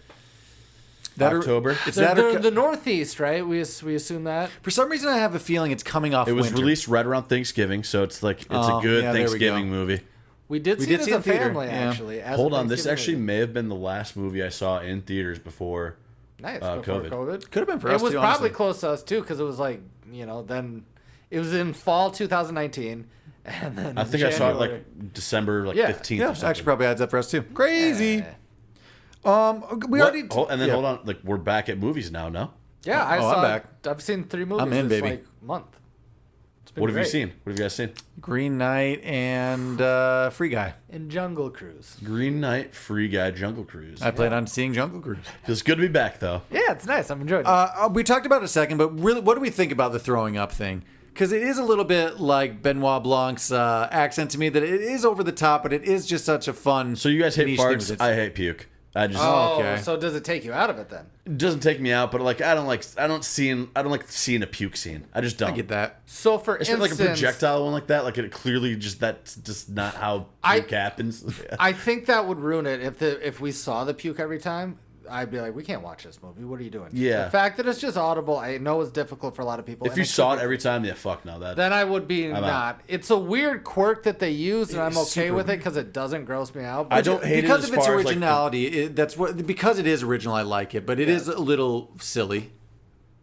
That October? It's They're, that or, they're the Northeast, right? We assume that. for some reason, I have a feeling it's coming off. It was winter. released right around Thanksgiving, so it's like a good yeah, there we Thanksgiving go. movie. We did see it as it a in theater, family, yeah. actually. As Hold a on, this Thanksgiving actually movie. may have been the last movie I saw in theaters before. Nice. Before COVID. Could have been for It us was too, probably honestly. close to us too, because it was like then it was in fall 2019, and then I think I saw it January. like December 15th Yeah, or something. actually probably adds up for us too. Crazy. We What? already. And then hold on, like we're back at movies now, no? Yeah, I I'm saw. back. I've seen 3 movies I'm in, this baby. like month. It's been What have you great. seen? What have you guys seen? Green Knight and Free Guy. In Jungle Cruise. Green Knight, Free Guy, Jungle Cruise. I plan on seeing Jungle Cruise. Feels good to be back, though. Yeah, it's nice. I'm enjoying it. We talked about it a second, but really, what do we think about the throwing up thing? Because it is a little bit like Benoit Blanc's accent to me, that it is over the top, but it is just such a fun. So you guys hate niche thing farts. with it. I hate puke. I just okay. So does it take you out of it then? it doesn't take me out, but like I don't like seeing a puke scene. I just don't. I get that. So for Especially instance, like a projectile one like that, like it clearly that's just not how puke happens. Yeah. I think that would ruin it if we saw the puke every time. I'd be like, we can't watch this movie. What are you doing? Yeah. The fact that it's just audible, I know is difficult for a lot of people. If and you saw could it be- every time, yeah, fuck no. then I would be out. not. It's a weird quirk that they use, and I'm It's okay super with it because it doesn't gross me out. I don't hate it because as of its far as, like, originality. Because it is original, I like it, but it is a little silly.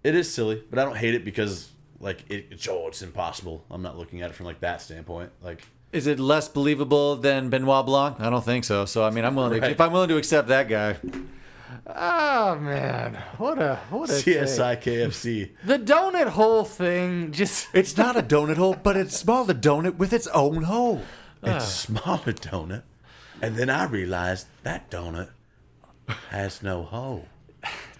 It is silly, but I don't hate it because like it's impossible. I'm not looking at it from like that standpoint. Like Is it less believable than Benoit Blanc? I don't think so. So I mean, I'm willing to, Right. if I'm willing to accept that guy. Oh man, what a CSI KFC. The donut hole thing just It's not a donut hole, but it's small. The donut with its own hole. It's a smaller donut, and then I realized that donut has no hole.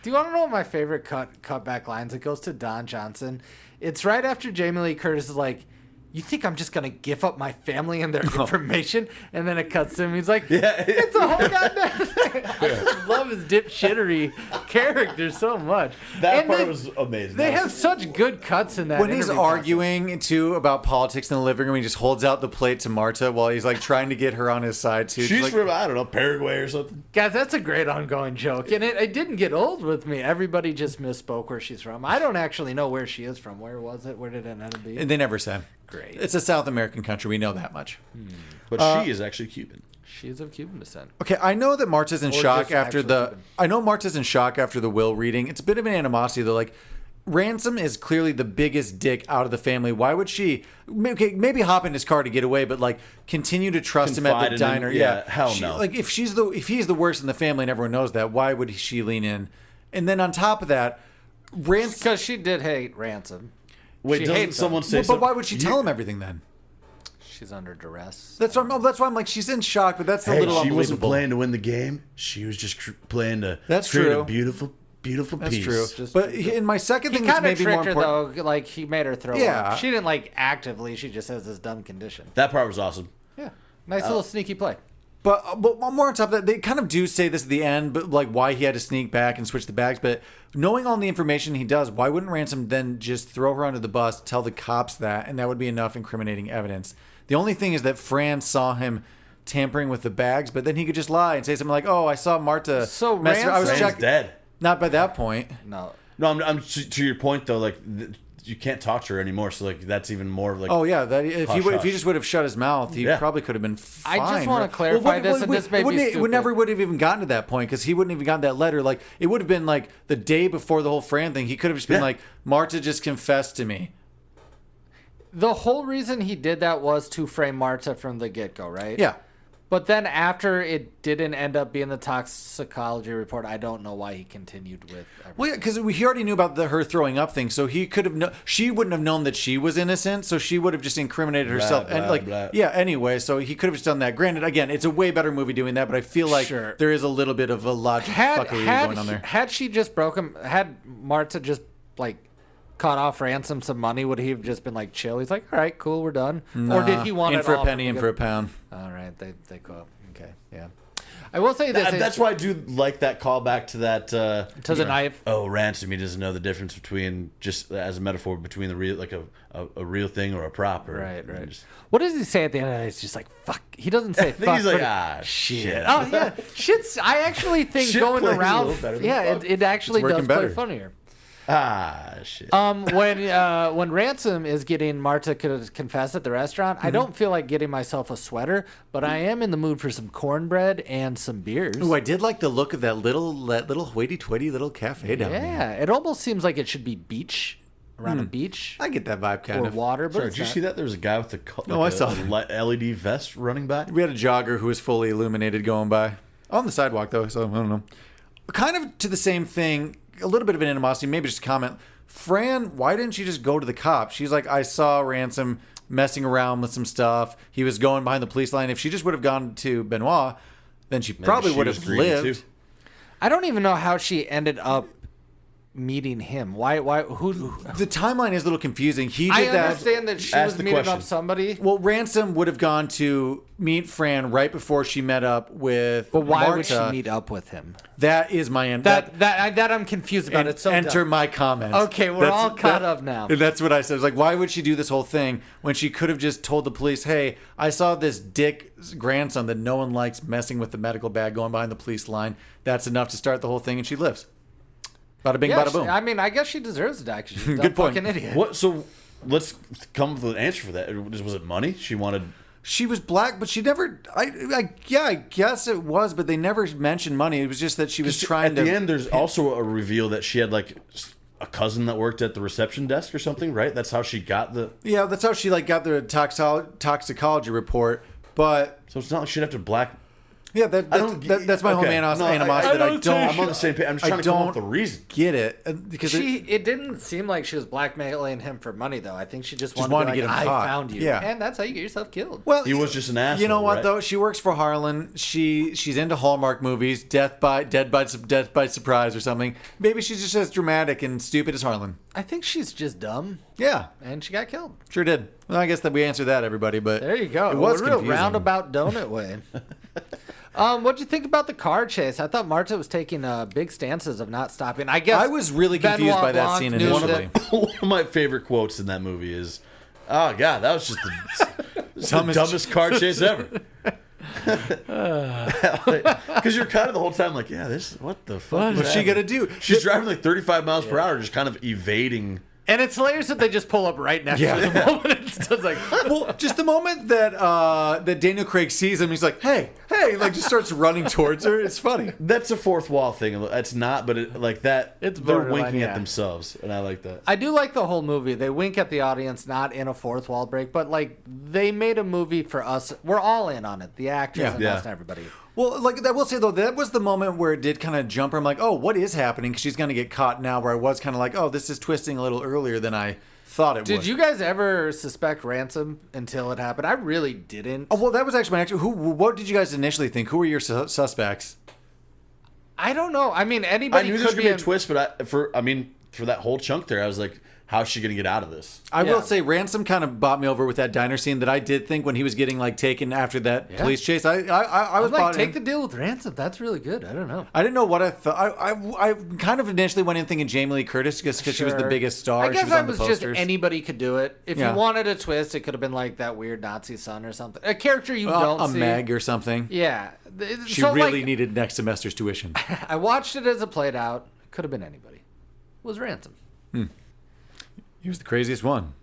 Do you want to know what my favorite cutback lines? It goes to Don Johnson. It's right after Jamie Lee Curtis is like, "You think I'm just gonna give up my family and their information?" And then it cuts to him. He's like, Yeah. "It's a whole goddamn thing." I just love his dipshittery character so much. That And part then was amazing. They That have was- such good cuts in that. When he's interview process. arguing too about politics in the living room, he just holds out the plate to Marta while he's like trying to get her on his side too. She's like, from I don't know Paraguay or something. Guys, that's a great ongoing joke, and it didn't get old with me. Everybody just misspoke where she's from. I don't actually know where she is from. Where was it? Where did it end up being? they never said. Great. It's a South American country. We know that much. But she is actually Cuban. She's of Cuban descent. Okay, I know that Marta's in Or shock just after actually the. Cuban. I know Marta's in shock after the will reading. It's a bit of an animosity though. Like, Ransom is clearly the biggest dick out of the family. Why would she? Okay, maybe hop in his car to get away, but like continue to trust him at Confide the in diner. him? Yeah, hell no. Like if he's the worst in the family and everyone knows that, why would she lean in? And then on top of that, Ransom. Because she did hate Ransom. Wait, She doesn't hates someone him. say But why would she tell him everything then? She's under duress. That's why I'm like she's in shock, but that's a Hey, little she wasn't unbelievable. playing to win the game. She was just playing to That's create true. a beautiful That's piece. true. But in my second He thing, that's kind of maybe more tricked her important. though. Like he made her throw Yeah. up. She didn't like actively. She just has this dumb condition. That part was awesome. Yeah, nice little sneaky play. But more on top of that, they kind of do say this at the end, but like why he had to sneak back and switch the bags. But knowing all the information he does, why wouldn't Ransom then just throw her under the bus, tell the cops that, and that would be enough incriminating evidence? The only thing is that Fran saw him tampering with the bags, but then he could just lie and say something like, "Oh, I saw Marta." So mess her- I was Ransom- Fran's check- dead. Not by that point. No, No, I'm to your point though. Like you can't talk to her anymore, so like that's even more like. Oh yeah, that if Hush, he hush. just would have shut his mouth, he Yeah. probably could have been fine. I just wanna right? clarify this, and this may be It stupid. never would have even gotten to that point because he wouldn't have even gotten that letter. Like it would have been like the day before the whole Fran thing. He could have just been Yeah. like, "Marta just confessed to me." the whole reason he did that was to frame Marta from the get-go, right? Yeah. But then after it didn't end up being the toxicology report, I don't know why he continued with everything. Well, yeah, because he already knew about her throwing up thing, so he could have. She wouldn't have known that she was innocent, so she would have just incriminated herself. Anyway, so he could have just done that. Granted, again, it's a way better movie doing that, but I feel like there is a little bit of a logic fuckery going on there. Had she just broken, had Marta just like caught off ransom some money, would he have just been like chill? He's like, all right, cool, we're done. Or did he want in it for all a penny, in for a pound? All right, they go. Okay, yeah. I will say this. That's why I do like that callback to that to the knife. Oh, ransom. He doesn't know the difference between, just as a metaphor, between the real, like a real thing or a prop. Or, right. What does he say at the end of it? It's just like fuck. He doesn't say fuck. He's like shit. Oh yeah, shit's. I actually think shit going around. Yeah, it actually does play funnier. Shit. When Ransom is getting Marta to confess at the restaurant, I don't feel like getting myself a sweater, but I am in the mood for some cornbread and some beers. Ooh, I did like the look of that little hoity-toity little cafe down there. Yeah, it almost seems like it should be beach, around a beach. I get that vibe kind or of. water, but Sorry, did you see that? There was a guy with I saw LED vest running by. We had a jogger who was fully illuminated going by on the sidewalk though, so I don't know. Kind of to the same thing. A little bit of an animosity, maybe just a comment. Fran, why didn't she just go to the cops? She's like, I saw Ransom messing around with some stuff. He was going behind the police line. If she just would have gone to Benoit, then she probably would have lived. I don't even know how she ended up meeting him. Why? Who? The timeline is a little confusing. I understand that she was meeting up somebody. Well, Ransom would have gone to meet Fran right before she met up with But why Marta. would she meet up with him? That is my end. That I'm confused about. It's so enter dumb. my comment. Okay, we're all caught up now. That's what I said. I was like, why would she do this whole thing when she could have just told the police, hey, I saw this dick grandson that no one likes messing with the medical bag going behind the police line. That's enough to start the whole thing, and she lives. Bada bing, bada boom. I mean, I guess she deserves to die because she's a Good point. fucking idiot. What? So let's come up with an answer for that. Was it money? She wanted. She was black, but she never. I guess it was, but they never mentioned money. It was just that she was trying to. At the end, there's also a reveal that she had like a cousin that worked at the reception desk or something, right? That's how she got the. Yeah, that's how she like got the toxicology report. But so it's not like she'd have to black. Yeah, that's my whole animosity that I don't. I'm on the same page. I'm just trying to come up with the reason. Get it because it didn't seem like she was blackmailing him for money though. I think she just wanted to get him I caught. found you, and that's how you get yourself killed. Well, he was just an asshole. You know what right? though? She works for Harlan. She's into Hallmark movies, death by surprise or something. Maybe she's just as dramatic and stupid as Harlan. I think she's just dumb. Yeah, and she got killed. Sure did. Well, I guess that we answered that, everybody. But there you go. It was a real roundabout donut way. What'd you think about the car chase? I thought Marta was taking big stances of not stopping. I guess I was really confused by that scene initially. One of my favorite quotes in that movie is, "Oh God, that was just the dumbest car chase ever." Because you're kind of the whole time like, yeah, what the fuck? What's she gonna do? She's driving like 35 miles per hour, just kind of evading. And it's hilarious that they just pull up right next to the moment. It's like, well, just the moment that that Daniel Craig sees him, he's like, hey, like just starts running towards her. It's funny. That's a fourth wall thing. It's not, but like that. They're winking at themselves, and I like that. I do like the whole movie. They wink at the audience, not in a fourth wall break, but like they made a movie for us. We're all in on it. The actors and us and everybody. Well, like I will say though, that was the moment where it did kind of jump her. I'm like, oh, what is happening? Because she's going to get caught now. Where I was kind of like, oh, this is twisting a little earlier than I thought it would. Did you guys ever suspect ransom until it happened? I really didn't. Oh well, that was actually my actual. What did you guys initially think? Who were your suspects? I don't know. I mean, anybody. I knew there was going to be a twist, but for that whole chunk there, I was like, how's she going to get out of this? I will say Ransom kind of bought me over with that diner scene that I did think when he was getting like taken after that police chase. I was like, take the deal with Ransom. That's really good. I don't know. I didn't know what I thought. I kind of initially went in thinking Jamie Lee Curtis because she was the biggest star. I guess she was on the just anybody could do it. If you wanted a twist, it could have been like that weird Nazi son or something. A character you don't see. A Meg or something. Yeah. She really needed next semester's tuition. I watched it as it played out. Could have been anybody. It was Ransom. He was the craziest one.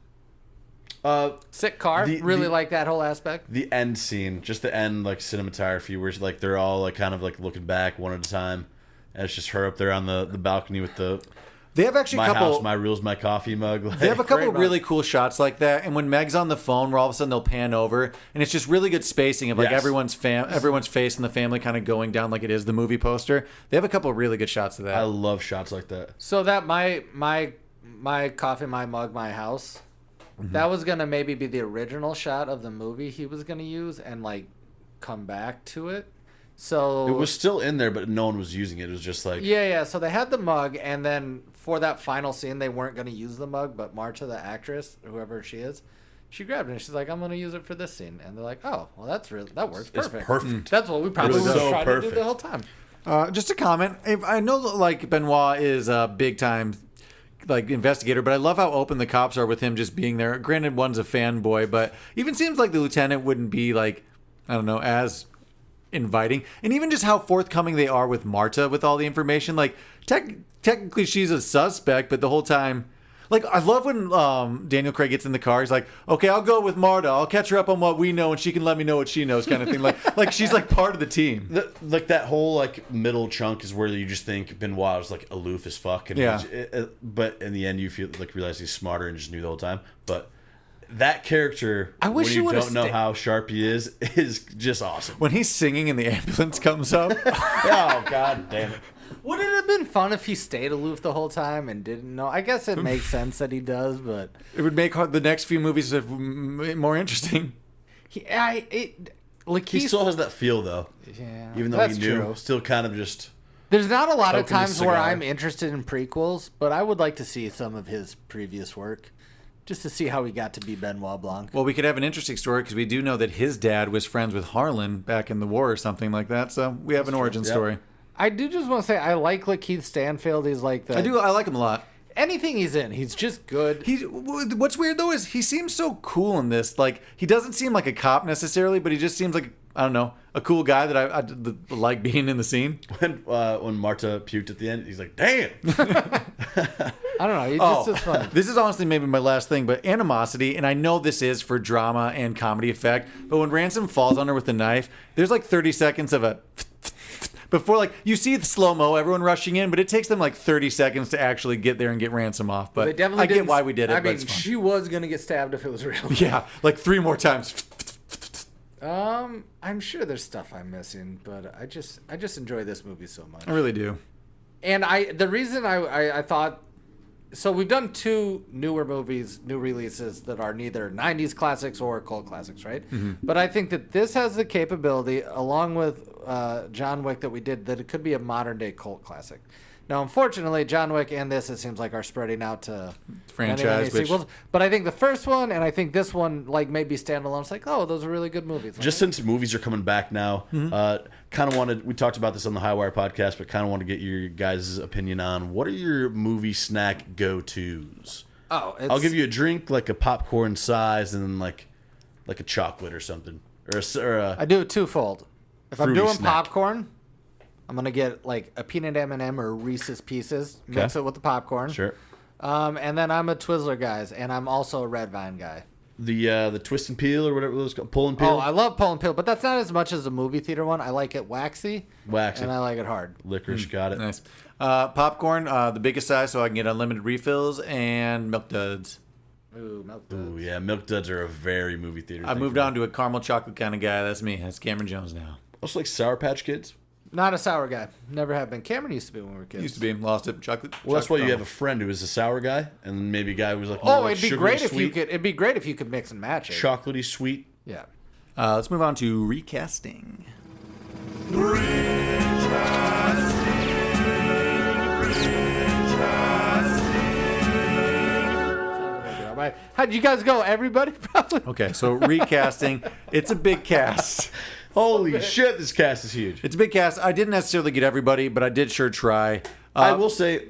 Sick car. Really like that whole aspect. The end scene, just the end like cinematography, where like they're all like kind of like looking back one at a time, and it's just her up there on the balcony with the. They have actually my a couple. house, my rules, my coffee mug. Like, They have a couple Great really cool shots like that, and when Meg's on the phone, where all of a sudden they'll pan over, and it's just really good spacing of like Yes. everyone's face in the family kind of going down like it is the movie poster. They have a couple of really good shots of that. I love shots like that. So that my coffee, my mug, my house. That was gonna maybe be the original shot of the movie he was gonna use and like come back to it. So It was still in there, but no one was using it. It was just like yeah. So they had the mug, and then for that final scene, they weren't gonna use the mug, but Marta, the actress, whoever she is, she grabbed it and she's like, "I'm gonna use it for this scene," and they're like, "Oh, well, that works perfect. It's perfect. That's what we probably It were was so trying to do perfect. the whole time." Just a comment. I know like Benoit is a big time like investigator, but I love how open the cops are with him just being there. Granted, one's a fanboy, but even seems like the lieutenant wouldn't be like, I don't know, as inviting. And even just how forthcoming they are with Marta with all the information. Like technically she's a suspect, but the whole time, like I love when Daniel Craig gets in the car. He's like, "Okay, I'll go with Marta. I'll catch her up on what we know, and she can let me know what she knows," kind of thing. Like she's like part of the team. like that whole like middle chunk is where you just think Benoit was like aloof as fuck, and Yeah. but in the end you feel like realize he's smarter and just knew the whole time. But that character, I wish when he you would've don't know stayed- how sharp he is just awesome. When he's singing and the ambulance comes up. Oh god damn it! Would it have been fun if he stayed aloof the whole time and didn't know? I guess it makes sense that he does, but It would make the next few movies more interesting. LaKeith, He still has that feel though, yeah, even though that's he knew, true. still kind of just. There's not a lot of Smoking his times where cigar. I'm interested in prequels, but I would like to see some of his previous work, just to see how he got to be Benoit Blanc. Well, we could have an interesting story because we do know that his dad was friends with Harlan back in the war or something like that. So we have an origin story. I do just want to say I like LaKeith Stanfield. He's like the I like him a lot. anything he's in, he's just good. What's weird though is he seems so cool in this. Like he doesn't seem like a cop necessarily, but he just seems like, I don't know, a cool guy that I like being in the scene. When Marta puked at the end, he's like, "Damn!" I don't know. He's just as funny. This is honestly maybe my last thing, but animosity, and I know this is for drama and comedy effect, but when Ransom falls on her with the knife, there's like 30 seconds of a before, like, you see the slow-mo, everyone rushing in, but it takes them like 30 seconds to actually get there and get Ransom off. But They definitely I get didn't- why we did it, I but mean, it's fun. she was gonna get stabbed if it was real. Yeah, like 3 more times. I'm sure there's stuff I'm missing, but I just enjoy this movie so much. I really do. And the reason I thought, so we've done 2 newer movies, new releases that are neither 90s classics or cult classics, right? Mm-hmm. But I think that this has the capability, along with John Wick that we did, that it could be a modern day cult classic. Now, unfortunately, John Wick and this, it seems like, are spreading out to Franchise, many which- sequels. But I think the first one and I think this one, like, maybe standalone. It's like, oh, those are really good movies. Just since movies are coming back now, kind of wanted, we talked about this on the High Wire podcast, but kind of want to get your guys' opinion on what are your movie snack go-tos? I'll give you a drink, like a popcorn size, and then like a chocolate or something. I do it twofold. If I'm fruity doing snack. popcorn, I'm gonna get like a peanut M&M or Reese's Pieces, mix Okay. it with the popcorn. Sure. And then I'm a Twizzler guys, and I'm also a Red Vine guy. The twist and peel or whatever it was called, pull and peel. Oh, I love pull and peel, but that's not as much as the movie theater one. I like it waxy, Waxy. and I like it hard. Licorice, got it. Nice. Popcorn, the biggest size so I can get unlimited refills, and Milk Duds. Ooh, milk duds. Ooh, yeah, Milk Duds are a very movie theater. I thing moved for me. on to a caramel chocolate kind of guy. That's me. That's Cameron Jones now. Also like Sour Patch Kids. Not a sour guy. Never have been. Cameron used to be when we were kids. Used to be. Lost it. Chocolate. Well, that's why you chocolate have a friend who is a sour guy, and maybe a guy who was like, more Oh, like it'd be sugary great if you sweet, could. It'd be great if you could mix and match it. chocolatey sweet. Yeah. Let's move on to recasting. How'd you guys go? Everybody probably. Okay, so recasting. It's a big cast. Holy shit, this cast is huge. It's a big cast. I didn't necessarily get everybody, but I did sure try. I will say,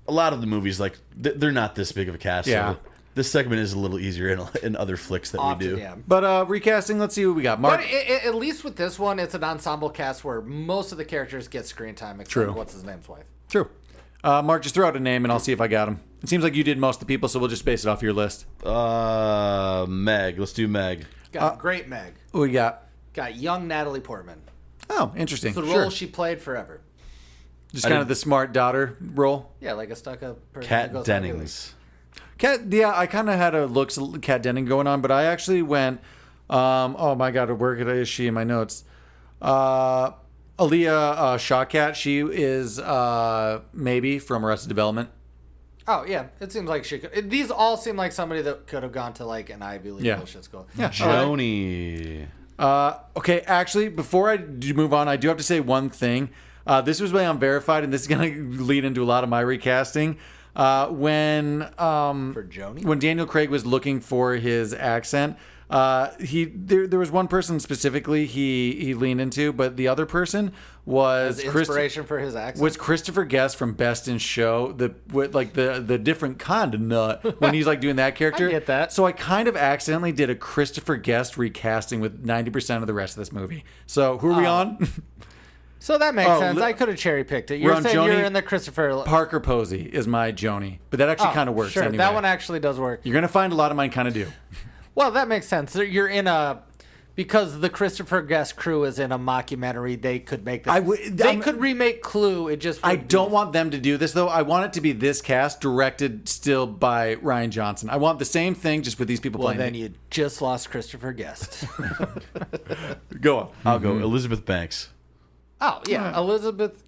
a lot of the movies, like, they're not this big of a cast. Yeah. So this segment is a little easier in other flicks that we do. Yeah. But recasting, let's see what we got. Mark. But at least with this one, it's an ensemble cast where most of the characters get screen time, except True. what's his name's wife. True. Mark, just throw out a name and I'll see if I got him. It seems like you did most of the people, so we'll just base it off your list. Meg. Let's do Meg. Got great Meg. Who we got? Got young Natalie Portman. Oh, interesting. It's the Sure. role she played forever. Just kind of the smart daughter role. Yeah, like a stuck-up person. Kat Dennings. I kind of had a look at Kat Denning going on, but I actually went, oh my God, where is she in my notes? Aaliyah Shawkat, she is maybe from Arrested Development. Oh, yeah. It seems like she could. These all seem like somebody that could have gone to like an Ivy League bullshit school. Yeah. Joni. Okay, actually, before I do move on, I do have to say one thing. This was really unverified, and this is going to lead into a lot of my recasting. When Joni? When Daniel Craig was looking for his accent, there was one person specifically he leaned into, but the other person was the inspiration for his accent was Christopher Guest from Best in Show, the different kind of nut when he's like doing that character. I get that. So I kind of accidentally did a Christopher Guest recasting with 90% of the rest of this movie. So who are we on? So that makes sense. I could have cherry picked it. You're saying you're in the Christopher Parker Posey is my Joni, but that actually kind of works. Sure, anyway. that one actually does work. You're gonna find a lot of mine kind of do. Well, that makes sense. You're in because the Christopher Guest crew is in a mockumentary. They could make this. They could remake Clue. It just. I don't want them to do this though. I want it to be this cast, directed still by Rian Johnson. I want the same thing, just with these people playing. Well, then you just lost Christopher Guest. Go on. I'll go Elizabeth Banks. Oh, yeah. Elizabeth,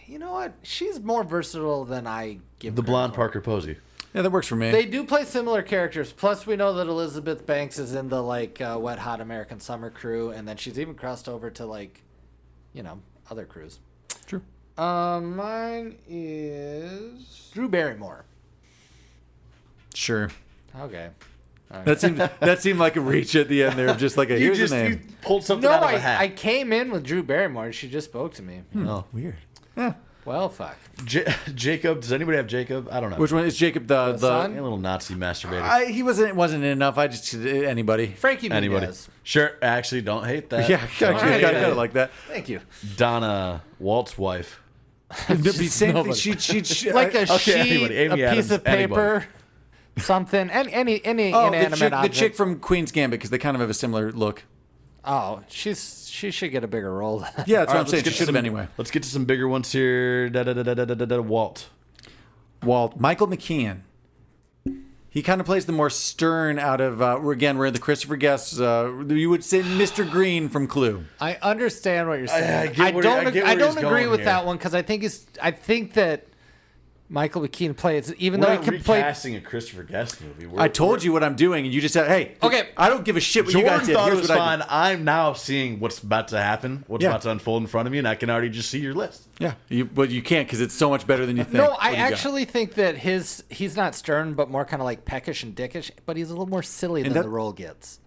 you know what? She's more versatile than I give The her blonde credit. Parker Posey. Yeah, that works for me. They do play similar characters. Plus, we know that Elizabeth Banks is in the, Wet Hot American Summer crew, and then she's even crossed over to, other crews. True. Mine is Drew Barrymore. Sure. Okay. That seemed like a reach at the end there of just like here's a name. You pulled something No, out of a hat. I came in with Drew Barrymore. She just spoke to me. Oh, Weird. Yeah. Well, fuck. Jacob. Does anybody have Jacob? I don't know. Which one is Jacob? The son? A little Nazi masturbator. he wasn't enough. I just anybody. Frankie Anybody? Muniz. Sure. Actually, don't hate that. Yeah, kind of like that. Thank you. Donna Walt's wife. Same thing. She Like a sheet, anybody. Amy a piece Adams, of paper, something, any inanimate object. the chick from Queen's Gambit, because they kind of have a similar look. Oh, she should get a bigger role. Yeah, that's what I'm let's saying. get She to should have some- anyway. Let's get to some bigger ones here. Walt. Michael McKean. He kind of plays the more stern out of. We're in the Christopher Guest. You would say Mr. Green from Clue. I understand what you're saying. I don't agree with that one because I think that Michael McKean plays, even We're though not he can play. recasting a Christopher Guest movie. I told you what I'm doing, and you just said, "Hey, Okay. I don't give a shit what Jordan you guys did. thought it Here's was what fine. I'm now seeing what's about to happen, what's Yeah. about to unfold in front of me, and I can already just see your list. Yeah, but you can't because it's so much better than you think. No, What I do you got? actually think that he's not stern, but more kind of like peckish and dickish. But he's a little more silly than that- the role gets.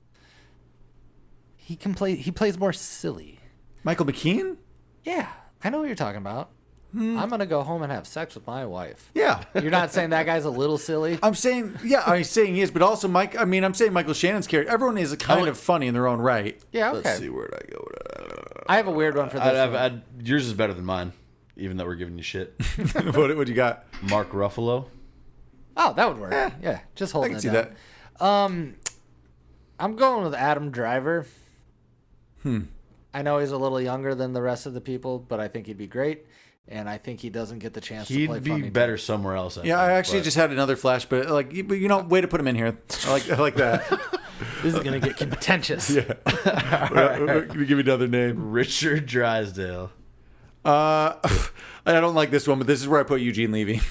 He plays more silly. Michael McKean. Yeah, I know what you're talking about. I'm gonna go home and have sex with my wife. Yeah. You're not saying that guy's a little silly? I'm saying he is, but also I'm saying Michael Shannon's character. Everyone is kind of funny in their own right. Yeah, okay. Let's see where I go. I have a weird one for this one. Yours is better than mine, even though we're giving you shit. What you got? Mark Ruffalo. Oh, that would work. Yeah, just I holding can it see down. that. I'm going with Adam Driver. I know he's a little younger than the rest of the people, but I think he'd be great. And I think he doesn't get the chance to play He'd be funny. better somewhere else. Yeah, I actually just had another flash, but way to put him in here. I like that. This is going to get contentious. Yeah. Give me another name. Richard Drysdale. I don't like this one, but this is where I put Eugene Levy.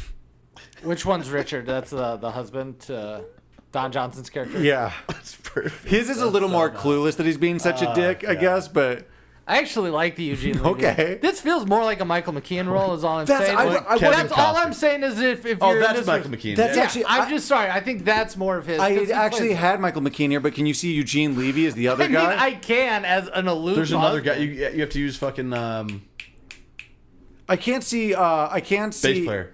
Which one's Richard? That's the husband to Don Johnson's character? Yeah. That's perfect. His is a little more clueless that he's being such a dick, I guess, but... I actually like the Eugene Levy. Okay. This feels more like a Michael McKean role is all I'm That's- saying. That's all I'm saying is if Oh, you're that's this Michael was- McKean. That's Yeah. actually- I'm just sorry. I think that's more of his. 'cause I he actually plays- had Michael McKean here, but can you see Eugene Levy as the other I mean, guy? I can as an aloof. There's another guy. husband. You have to use fucking I can't see. bass player.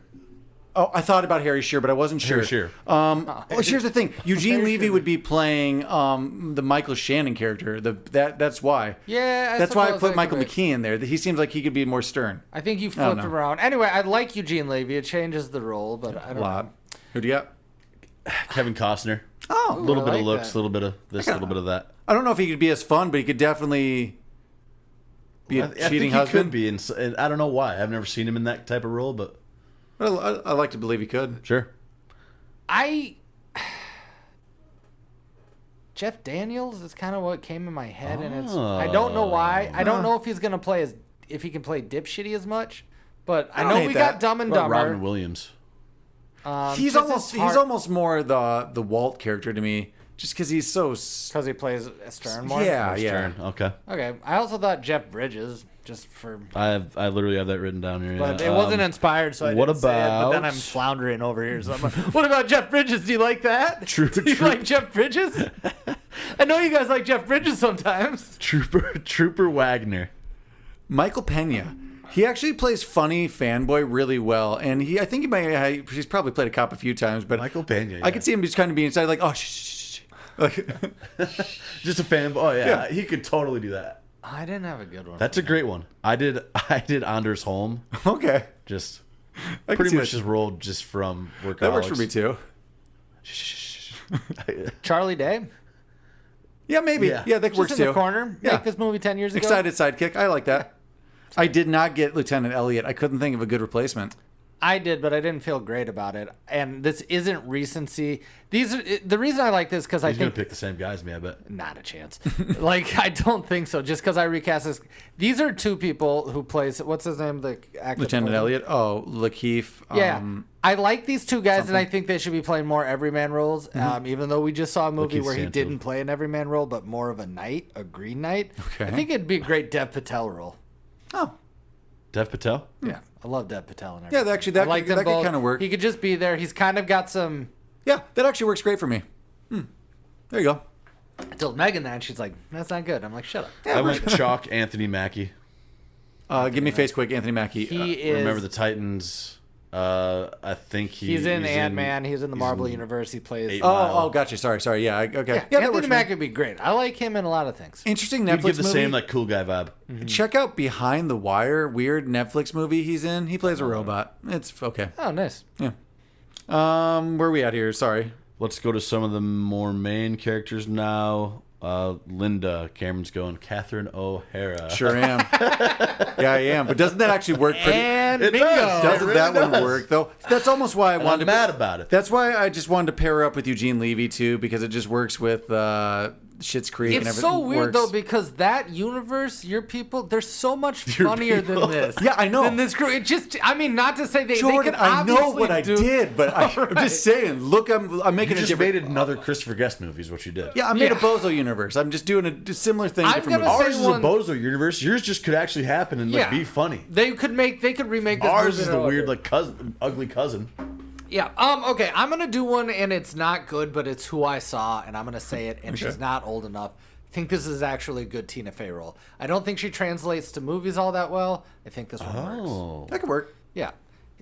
Oh, I thought about Harry Shearer, but I wasn't sure. Harry Shearer. Well, here's the thing: Eugene Levy would be playing the Michael Shannon character. That's why. Yeah, that's why I suppose put that Michael could be. McKean there. He seems like he could be more stern. I think you I don't flipped know. around. Anyway, I like Eugene Levy. It changes the role, but I don't know. Who do you got? Kevin Costner. Oh, A little I bit like of looks, that. a little bit of this, a little bit of that. I don't know if he could be as fun, but he could definitely be a I think cheating he husband? could be, and I don't know why. I've never seen him in that type of role, but I like to believe he could. sure. Jeff Daniels is kind of what came in my head, and I don't know why. I don't know if he's gonna play if he can play dipshitty as much, but I don't know hate we that. got Dumb and What about Dumber. Robin Williams. He's almost more the Walt character to me, just because he's so. Because he plays Stern more. Yeah. Stern. Okay. Okay. I also thought Jeff Bridges, just for. I literally have that written down here. But yeah. it wasn't inspired, so I what didn't say it. But then about- I'm floundering over here, so I'm like, what about Jeff Bridges? Do you like that? True- Do you true. like Jeff Bridges? I know you guys like Jeff Bridges sometimes. Trooper Wagner. Michael Pena. He actually plays funny fanboy really well, and I think he's probably played a cop a few times, but Michael Pena. I could see him just kind of being inside like, oh, shh. Like, Just a fan. Oh yeah, Yeah. he could totally do that. I didn't have a good one. That's a great one. I did Anders Holm. okay, Just I can pretty see much that. just rolled just from work. That works for me too. Charlie Day. Yeah, maybe. Yeah. Yeah, that works Just in too. the corner. Yeah. Make this movie 10 years ago. Excited sidekick. I like that. I did not get Lieutenant Elliot. I couldn't think of a good replacement. I did, but I didn't feel great about it. And this isn't recency. The reason I like this because I He's gonna think pick the same guy as me. I bet. not a chance. Like I don't think so. Just because I recast this, these are two people who plays. What's his name? The actor. Lieutenant Elliot. Oh, LaKeith. Yeah, I like these two guys, and I think they should be playing more everyman roles. Even though we just saw a movie LaKeith where he Stanfield. didn't play an everyman role, but more of a knight, a green knight. Okay. I think it'd be a great Dev Patel role. Oh, Dev Patel. Yeah, I love Dev Patel and yeah. everything. Actually, that I like could, them that could both. kind of work. He could just be there. He's kind of got some. Yeah, that actually works great for me. There you go. I told Megan that, and she's like, "That's not good." I'm like, "Shut up." I went chalk Anthony Mackie. Give me face quick, Anthony Mackie. He is. Remember the Titans? I think He's in Ant-Man. He's in the Marvel universe. He plays. 8 Mile. oh, gotcha. Sorry. Yeah, okay. Yeah, that Anthony works for me. Mackie would be great. I like him in a lot of things. Interesting He'd Netflix give the movie. same like cool guy vibe. Check out Behind the Wire, weird Netflix movie he's in. He plays a robot. It's okay. Oh, nice. Yeah. Where are we at here? Sorry. Let's go to some of the more main characters now. Linda, Cameron's going. Catherine O'Hara. Sure am. Yeah, I am. But doesn't that actually work pretty? And It bingo. does. Doesn't It that really one does. work though? That's almost why I And wanted I'm to. mad about it. That's why I just wanted to pair her up with Eugene Levy too, because it just works with Schitt's Creek and It's everything. so weird works. though because that universe, your people, they're so much funnier people. than this. Yeah, I know. Than this group. It just, I mean, not to say they Jordan, could I know obviously what I do- did, but I'm Alright. just saying. Look, I'm You making a just different. made another Christopher Guest movie is what you did. Yeah, I made a Yeah. Bozo universe. I'm just doing a similar thing. I'm different gonna movies. Ours say is a one- Bozo universe. Yours just could actually happen and like Yeah. be funny. They could remake this Ours movie is in the a- weird like ugly cousin. Yeah. Okay. I'm gonna do one, and it's not good, but it's who I saw, and I'm gonna say it. And she's not old enough. I think this is actually a good Tina Fey role. I don't think she translates to movies all that well. I think this one works. Oh, That could work. Yeah.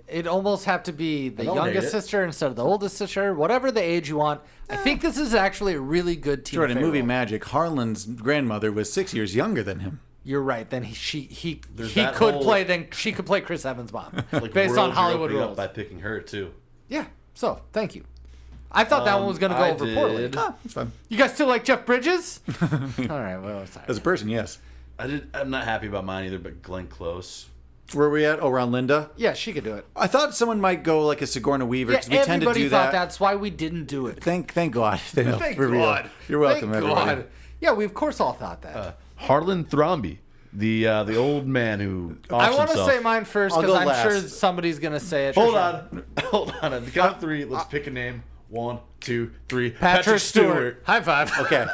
It almost have to be the don't hate youngest it. sister instead of the oldest sister, whatever the age you want. I think this is actually a really good Tina Jordan, Fey movie role. magic. Harlan's grandmother was 6 years younger than him. You're right. Then he that could whole- play. Then she could play Chris Evans' mom, like based on world you're Hollywood opening up rules. by picking her too. Yeah. So thank you. I thought that one was going to go I over poorly. did. Ah, that's fine. You guys still like Jeff Bridges? All right. Well, sorry. As a person, yes. I'm not happy about mine either, but Glenn Close. Where are we at? Oh, we're on Linda. Yeah, she could do it. I thought someone might go like a Sigourney Weaver Yeah, because we tend to everybody do thought that. that's why we didn't do it. Thank God. Thank For real. God. You're welcome, Thank everybody. God. Yeah, we of course all thought that. Harlan Thrombey, the old man who. I want want to say mine first I'll because go I'm last. sure somebody's going to say it. Hold on. At the count of three, let's pick a name. 1, 2, 3. Patrick Stewart. High five. Okay.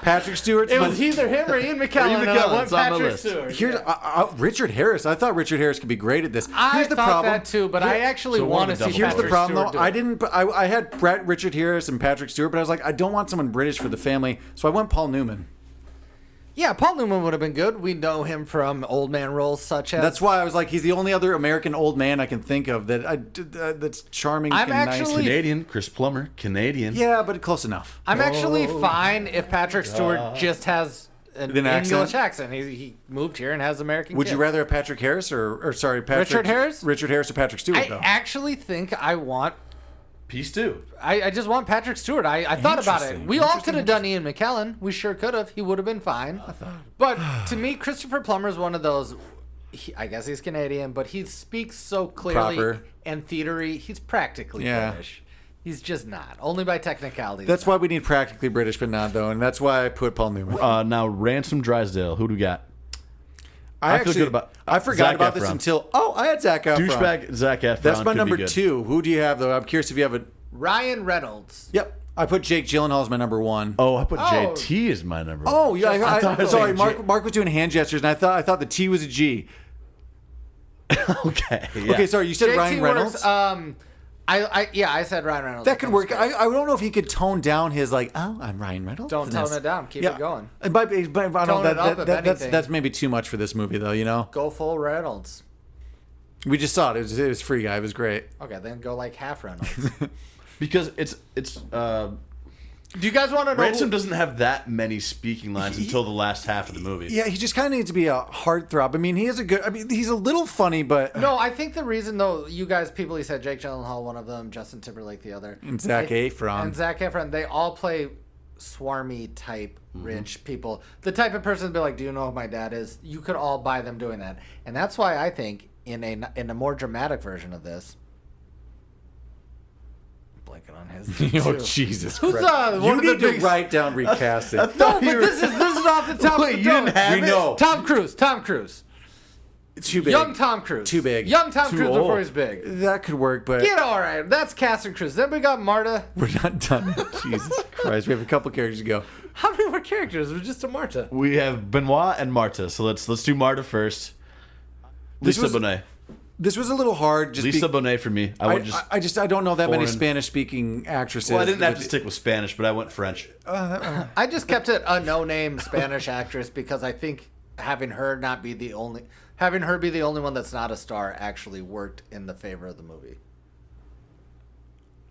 Patrick Stewart's It my- was either him or Ian McKellen. Ian and I McKellen, went it's on my Patrick list. Stewart. Here's yeah. Richard Harris. I thought Richard Harris could be great at this. I Here's the thought problem. that too, but I actually so one want of to the see double Here's the Patrick problem, Stewart though. do I it. didn't. I had Richard Harris and Patrick Stewart, but I was like, I don't want someone British for the family, so I went Paul Newman. Yeah, Paul Newman would have been good. We know him from old man roles such as. That's why I was like, he's the only other American old man I can think of that's charming I'm and actually- nice. Canadian, Chris Plummer, Canadian. Yeah, but close enough. I'm actually fine if Patrick Stewart just has an An accent? English accent. He moved here and has American Would you kids. rather have Patrick Harris or sorry, Patrick, Richard Harris? Richard Harris or Patrick Stewart, I though? actually think I want Piece 2. I just want Patrick Stewart. I thought about it. Interesting. We all could have done Ian McKellen. We sure could have. He would have been fine. But to me, Christopher Plummer is one of those. I guess he's Canadian, but he speaks so clearly Proper. and theatery. He's practically British. He's just not. Only by technicalities. That's why we need practically British, but not though, and that's why I put Paul Newman. Now, Ransom Drysdale. Who do we got? I feel good about I forgot Zac about this Efron. until I had Zac Efron. Douchebag Zac Efron. That's my could number be good. 2. Who do you have though? I'm curious if you have a. Ryan Reynolds. Yep, I put Jake Gyllenhaal as my number 1. Oh, I put Oh. JT as my number 1. Oh yeah, I thought it was sorry. like Mark was doing hand gestures, and I thought the T was a G. Okay. Yeah. Okay, sorry. You said JT Ryan Reynolds. Works, I said Ryan Reynolds. That could work. I don't know if he could tone down his I'm Ryan Reynolds. Don't tone it down. Keep it going. But I don't know, Tone it up, if anything. that's maybe too much for this movie, though. You know, Go full Reynolds. we just saw it. It was Free Guy. It was great. Okay, then go like half Reynolds. Because Do you guys want to know? Ransom doesn't have that many speaking lines until the last half of the movie. Yeah, he just kind of needs to be a heartthrob. I mean, he is a good. I mean, he's a little funny, but No, I think the reason though, you guys, people, he said Jake Gyllenhaal, one of them, Justin Timberlake, the other, And Zac Efron. and Zac Efron, they all play swarmy type rich people. The type of person to be like, "Do you know who my dad is?" You could all buy them doing that, and that's why I think in a more dramatic version of this. Blanking on his. oh too. Jesus Who's Christ! one You of the need to big? write down recasting. No, but this is off the top Wait, of the you didn't dome. have We know. Tom Cruise. Too big. Young Tom Cruise. Too big. Young Tom Too Cruise old. before he's big. That could work, but Get all right. That's Catherine Cruise. Then we got Marta. we're not done. Jesus Christ! We have a couple characters to go. How many more characters? We're just a Marta. We have Benoit and Marta. So let's do Marta first. This Lisa was- Bonet. This was a little hard. Just Lisa Bonet for me. I don't know that many foreign- Spanish-speaking actresses. Well, I didn't have to stick with Spanish, but I went French. I just kept it a no-name Spanish actress because I think having her be the only one that's not a star actually worked in the favor of the movie.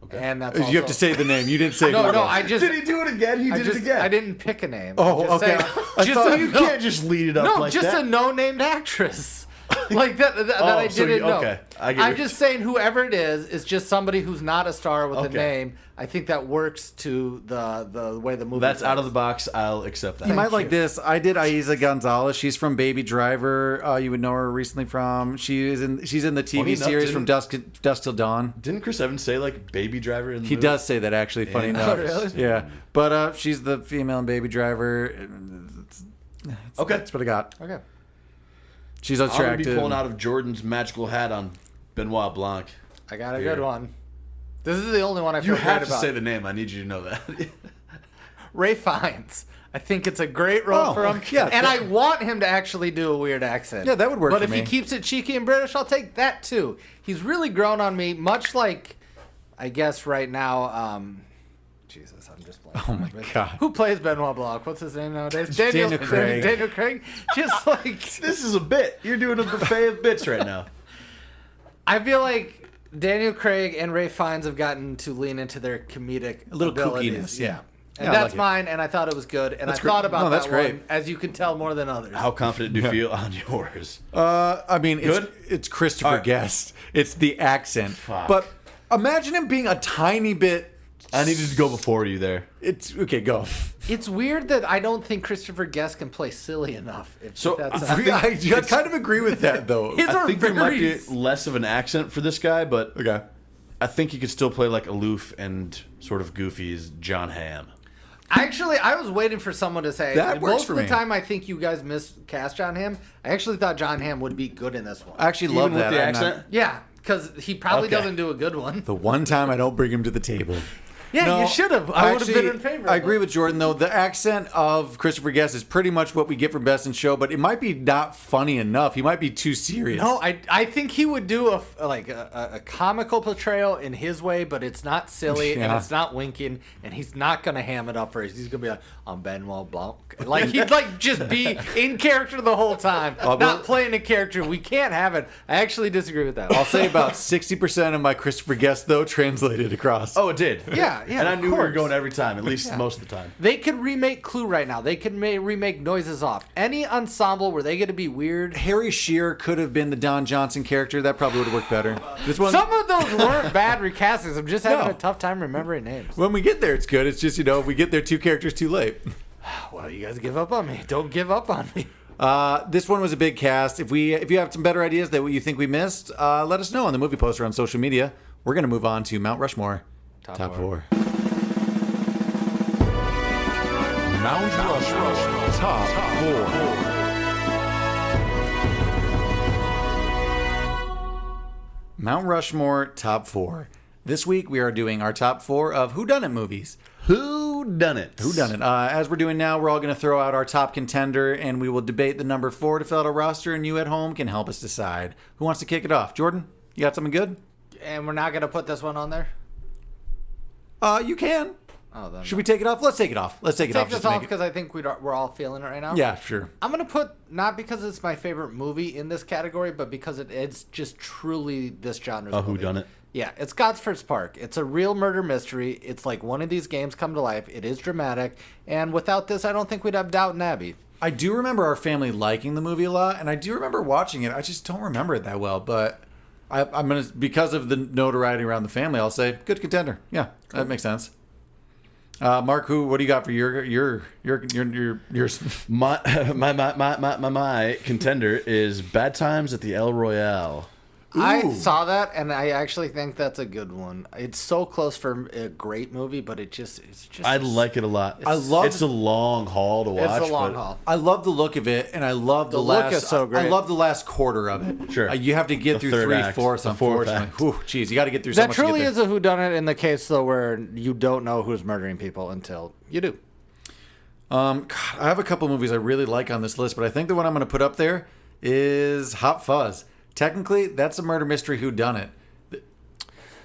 Okay. And that's You have to say the name. You didn't say. No, who it no. was. I just. Did he do it again? He did it again. I didn't pick a name. Oh, I'm just okay. saying- I just thought a- You can't just lead it up No, like just that. a no-named actress. Like that Oh, I so didn't know. okay. I get I'm what just saying whoever it is just somebody who's not a star with a Okay. name. I think that works to the way the movie That's out of plays. the box. I'll accept that. You might like this. I did Aiza Gonzalez. She's from Baby Driver. You would know her recently from. She's in the TV Funny enough, series from Dusk Till Dawn. Didn't Chris Evans say like Baby Driver in the He movie? does say that actually. Funny Yeah. enough. Oh, really? Yeah, but she's the female in Baby Driver. Okay. That's what I got. Okay. She's I'm gonna be attractive. pulling out of Jordan's magical hat on Benoit Blanc. I got a Here. good one. This is the only one I feel You great have to about. say the name. I need you to know that. Ray Fiennes. I think it's a great role Oh, for him. yeah, and that- I want him to actually do a weird accent. Yeah, that would work But for if me. he keeps it cheeky and British, I'll take that too. He's really grown on me, much like, I guess right now, Jesus, I'm just blanking. Oh my God. Who plays Benoit Blanc? What's his name nowadays? Daniel Craig. Daniel Craig. Just like, This is a bit. You're doing a buffet of bits right now. I feel like Daniel Craig and Ray Fiennes have gotten to lean into their comedic A little abilities. kookiness, yeah. And Yeah, I that's like it. mine, and I thought it was good, and That's I great. thought about No, that's that great. one, as you can tell, more than others. How confident do you feel on yours? I mean, Good? it's Christopher All right. Guest. It's the accent. Fuck. But imagine him being a tiny bit. I needed to go before you there. It's okay. Go. It's weird that I don't think Christopher Guest can play silly enough. If So, that's I kind of agree with that, though. His I are think there might be very- less of an accent for this guy, but Okay. I think he could still play like aloof and sort of goofy as John Hamm. Actually, I was waiting for someone to say That works most for of the me. time I think you guys miscast John Hamm. I actually thought John Hamm would be good in this one. I actually love Even with that. the I'm not- accent? Yeah, because he probably Okay. doesn't do a good one. The one time I don't bring him to the table. Yeah, No, you should have. I would have been actually, in favor. I of agree it. with Jordan, though. The accent of Christopher Guest is pretty much what we get from Best in Show, but it might be not funny enough. He might be too serious. No, I think he would do a comical portrayal in his way, but it's not silly and Yeah. it's not winking, and he's not gonna ham it up for us. He's gonna be like, I'm Benoit Blanc. Like he'd like just be in character the whole time, not playing a character. We can't have it. I actually disagree with that. I'll say about 60% of my Christopher Guest, though, translated across. Oh, it did. Yeah, Yeah, And I of knew we were course. going every time, at least most of the time. They could remake Clue right now. They could remake Noises Off. Any ensemble where they get to be weird. Harry Shearer could have been the Don Johnson character. That probably would have worked better. This one, Some of those weren't bad recastings. I'm just having No. a tough time remembering names. when we get there, it's good. It's just, if we get there 2 characters too late. Well, you guys give up on me. Don't give up on me. This one was a big cast. If you have some better ideas that you think we missed, let us know on the movie poster on social media. We're going to move on to Mount Rushmore. Top 4. Mount Rushmore. Top 4. Mount Rushmore Top 4. This week we are doing our top 4 of whodunit movies. Who done it? As we're doing now, we're all going to throw out our top contender, and we will debate the number 4 to fill out our roster, and you at home can help us decide. Who wants to kick it off? Jordan, you got something good? And we're not going to put this one on there? You can. Oh, then. Should we take it off? Let's take it off. Take Take just this to make off because I think we're all feeling it right now? Yeah, sure. I'm going to put, not because it's my favorite movie in this category, but because it's just truly this genre's movie. whodunit? Yeah, it's Gosford's Park. It's a real murder mystery. It's like one of these games come to life. It is dramatic. And without this, I don't think we'd have Downton Abbey. I do remember our family liking the movie a lot, and I do remember watching it. I just don't remember it that well, but I'm going to, because of the notoriety around the family, I'll say good contender. Yeah, that makes sense. Mark, what do you got for yours? My contender is Bad Times at the El Royale. I saw that, and I actually think that's a good one. It's so close for a great movie, but it's just. I like it a lot. It's a long haul to watch. It's a long but haul. I love the look of it, and I love the look last. is so great. I love the last quarter of it. Sure. You have to get The through third 3/4. act, the fourth Unfortunately, act. whew, jeez, you got to get through so That much. truly to get is a whodunit in the case, though, where you don't know who's murdering people until you do. God, I have a couple movies I really like on this list, but I think the one I'm going to put up there is Hot Fuzz. Technically, that's a murder mystery whodunit.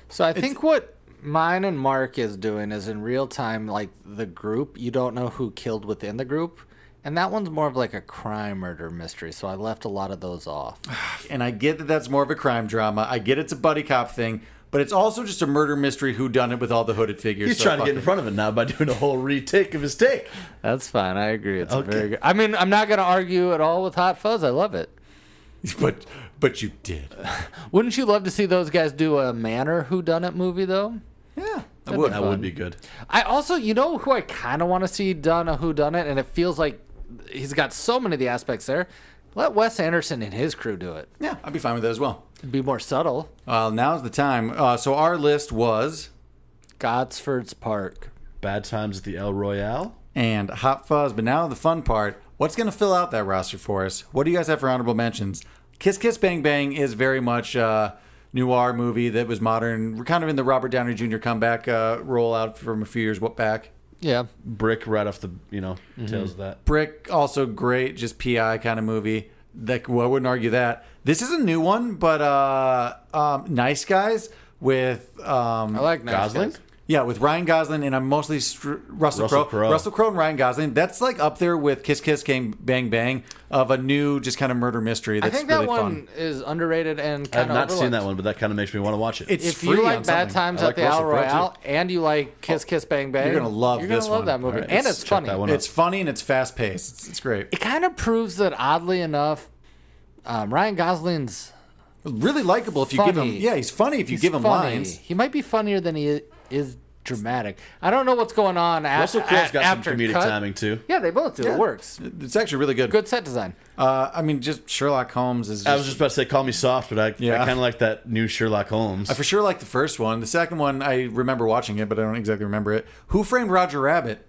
So I think what mine and Mark is doing is in real time, like the group, you don't know who killed within the group. And that one's more of like a crime murder mystery. So I left a lot of those off. And I get that that's more of a crime drama. I get it's a buddy cop thing, but it's also just a murder mystery whodunit with all the hooded figures. He's so trying to fuck get in it. front of it now by doing a whole retake of his take. That's fine. I agree. It's Okay. very good. I mean, I'm not going to argue at all with Hot Fuzz. I love it. But you did. Wouldn't you love to see those guys do a Manor whodunit movie, though? Yeah, I That'd would. be That fun. would be good. I also, you know who I kind of want to see done a whodunit, and it feels like he's got so many of the aspects there. Let Wes Anderson and his crew do it. Yeah, I'd be fine with that as well. It'd be more subtle. Now's the time. So our list was Gosford's Park. Bad Times at the El Royale. and Hot Fuzz. But now the fun part. What's going to fill out that roster for us? What do you guys have for honorable mentions? Kiss Kiss Bang Bang is very much a noir movie that was modern. We're kind of in the Robert Downey Jr. comeback rollout from a few years back. Yeah. Brick right off the, tails of that. Brick, also great, just PI kind of movie. I wouldn't argue that. This is a new one, but Nice Guys with I like Nice Gosling? Guys. yeah, with Ryan Gosling, and I'm mostly Russell Crowe. Russell Crowe and Ryan Gosling. That's like up there with Kiss Kiss Bang Bang of a new just kind of murder mystery. I That's think that really one fun. is underrated and I've kind of not seen that one, but that kind of makes me want to watch it. It's If free you on like Bad something. Times I at like the Russell El Crowe, Royale and you like Kiss Kiss Bang Bang, You're gonna love this love one. that movie. All right, And let's it's check funny. that one out. It's funny and it's fast paced. It's great. It kind of proves that, oddly enough, Ryan Gosling's Really likable if you give him. Funny. Yeah, he's funny if you give him funny. lines. He might be funnier than he is dramatic. I don't know what's going on Russell Crowe's got some after comedic cut. timing, too. Yeah, they both do. Yeah. It works. It's actually really good. Good set design. I mean, just Sherlock Holmes is. I was just about to say, call me soft, but I Yeah. kind of like that new Sherlock Holmes. I for sure like the first one. The second one, I remember watching it, but I don't exactly remember it. Who Framed Roger Rabbit?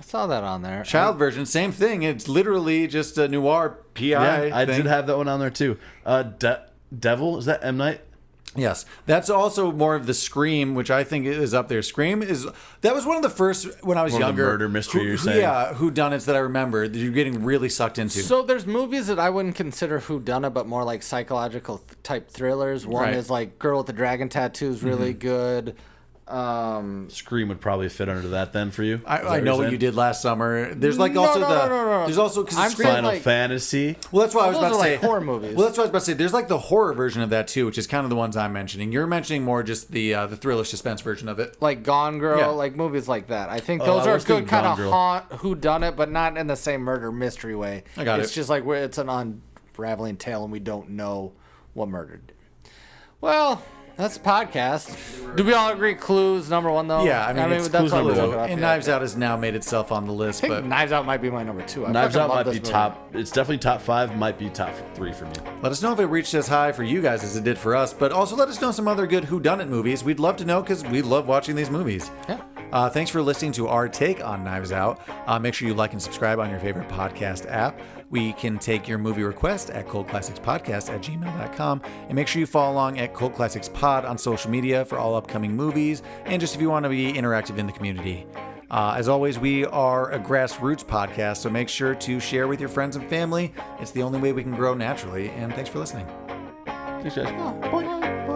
I saw that on there. Child version, same thing. It's literally just a noir PI. yeah, I thing. did have that one on there, too. Devil, is that M. Night? Yes, that's also more of the Scream, which I think is up there. Scream is that was one of the first when I was More of the younger murder mystery, you're saying? Yeah, whodunits that I remember that you're getting really sucked into. So there's movies that I wouldn't consider whodunit, but more like psychological type thrillers. One Right. is like Girl with the Dragon Tattoo is really good. Scream would probably fit under that then for you. I know what you did last summer. There's like No. There's also because I'm saying, Final like- Fantasy. Well, that's what I was Those about to are say. like horror movies. Well, that's what I was about to say. There's like the horror version of that too, which is kind of the ones I'm mentioning. You're mentioning more just the thriller suspense version of it. Like Gone Girl, Yeah. like movies like that. I think I those are was good thinking kind Gone of Girl. haunt whodunit, but not in the same murder mystery way. I got It's it. just like where it's an unraveling tale and we don't know what murdered. Well, that's a podcast. Do we all agree Clues number one though? Yeah, I mean, it's that's Clues what number we're one. talking about. And Yeah. Knives Out has now made itself on the list, I think but Knives Out might be my number 2. I Knives fucking Out love might this be movie. top. It's definitely top 5. Might be top 3 for me. let us know if it reached as high for you guys as it did for us. But also let us know some other good whodunit movies. We'd love to know because we love watching these movies. Yeah. Thanks for listening to our take on Knives Out. Make sure you like and subscribe on your favorite podcast app. We can take your movie request at coldclassicspodcast@gmail.com. And make sure you follow along at Cold Classics Pod on social media for all upcoming movies and just if you want to be interactive in the community. As always, we are a grassroots podcast, so make sure to share with your friends and family. It's the only way we can grow naturally. And thanks for listening. Thanks, guys. Bye.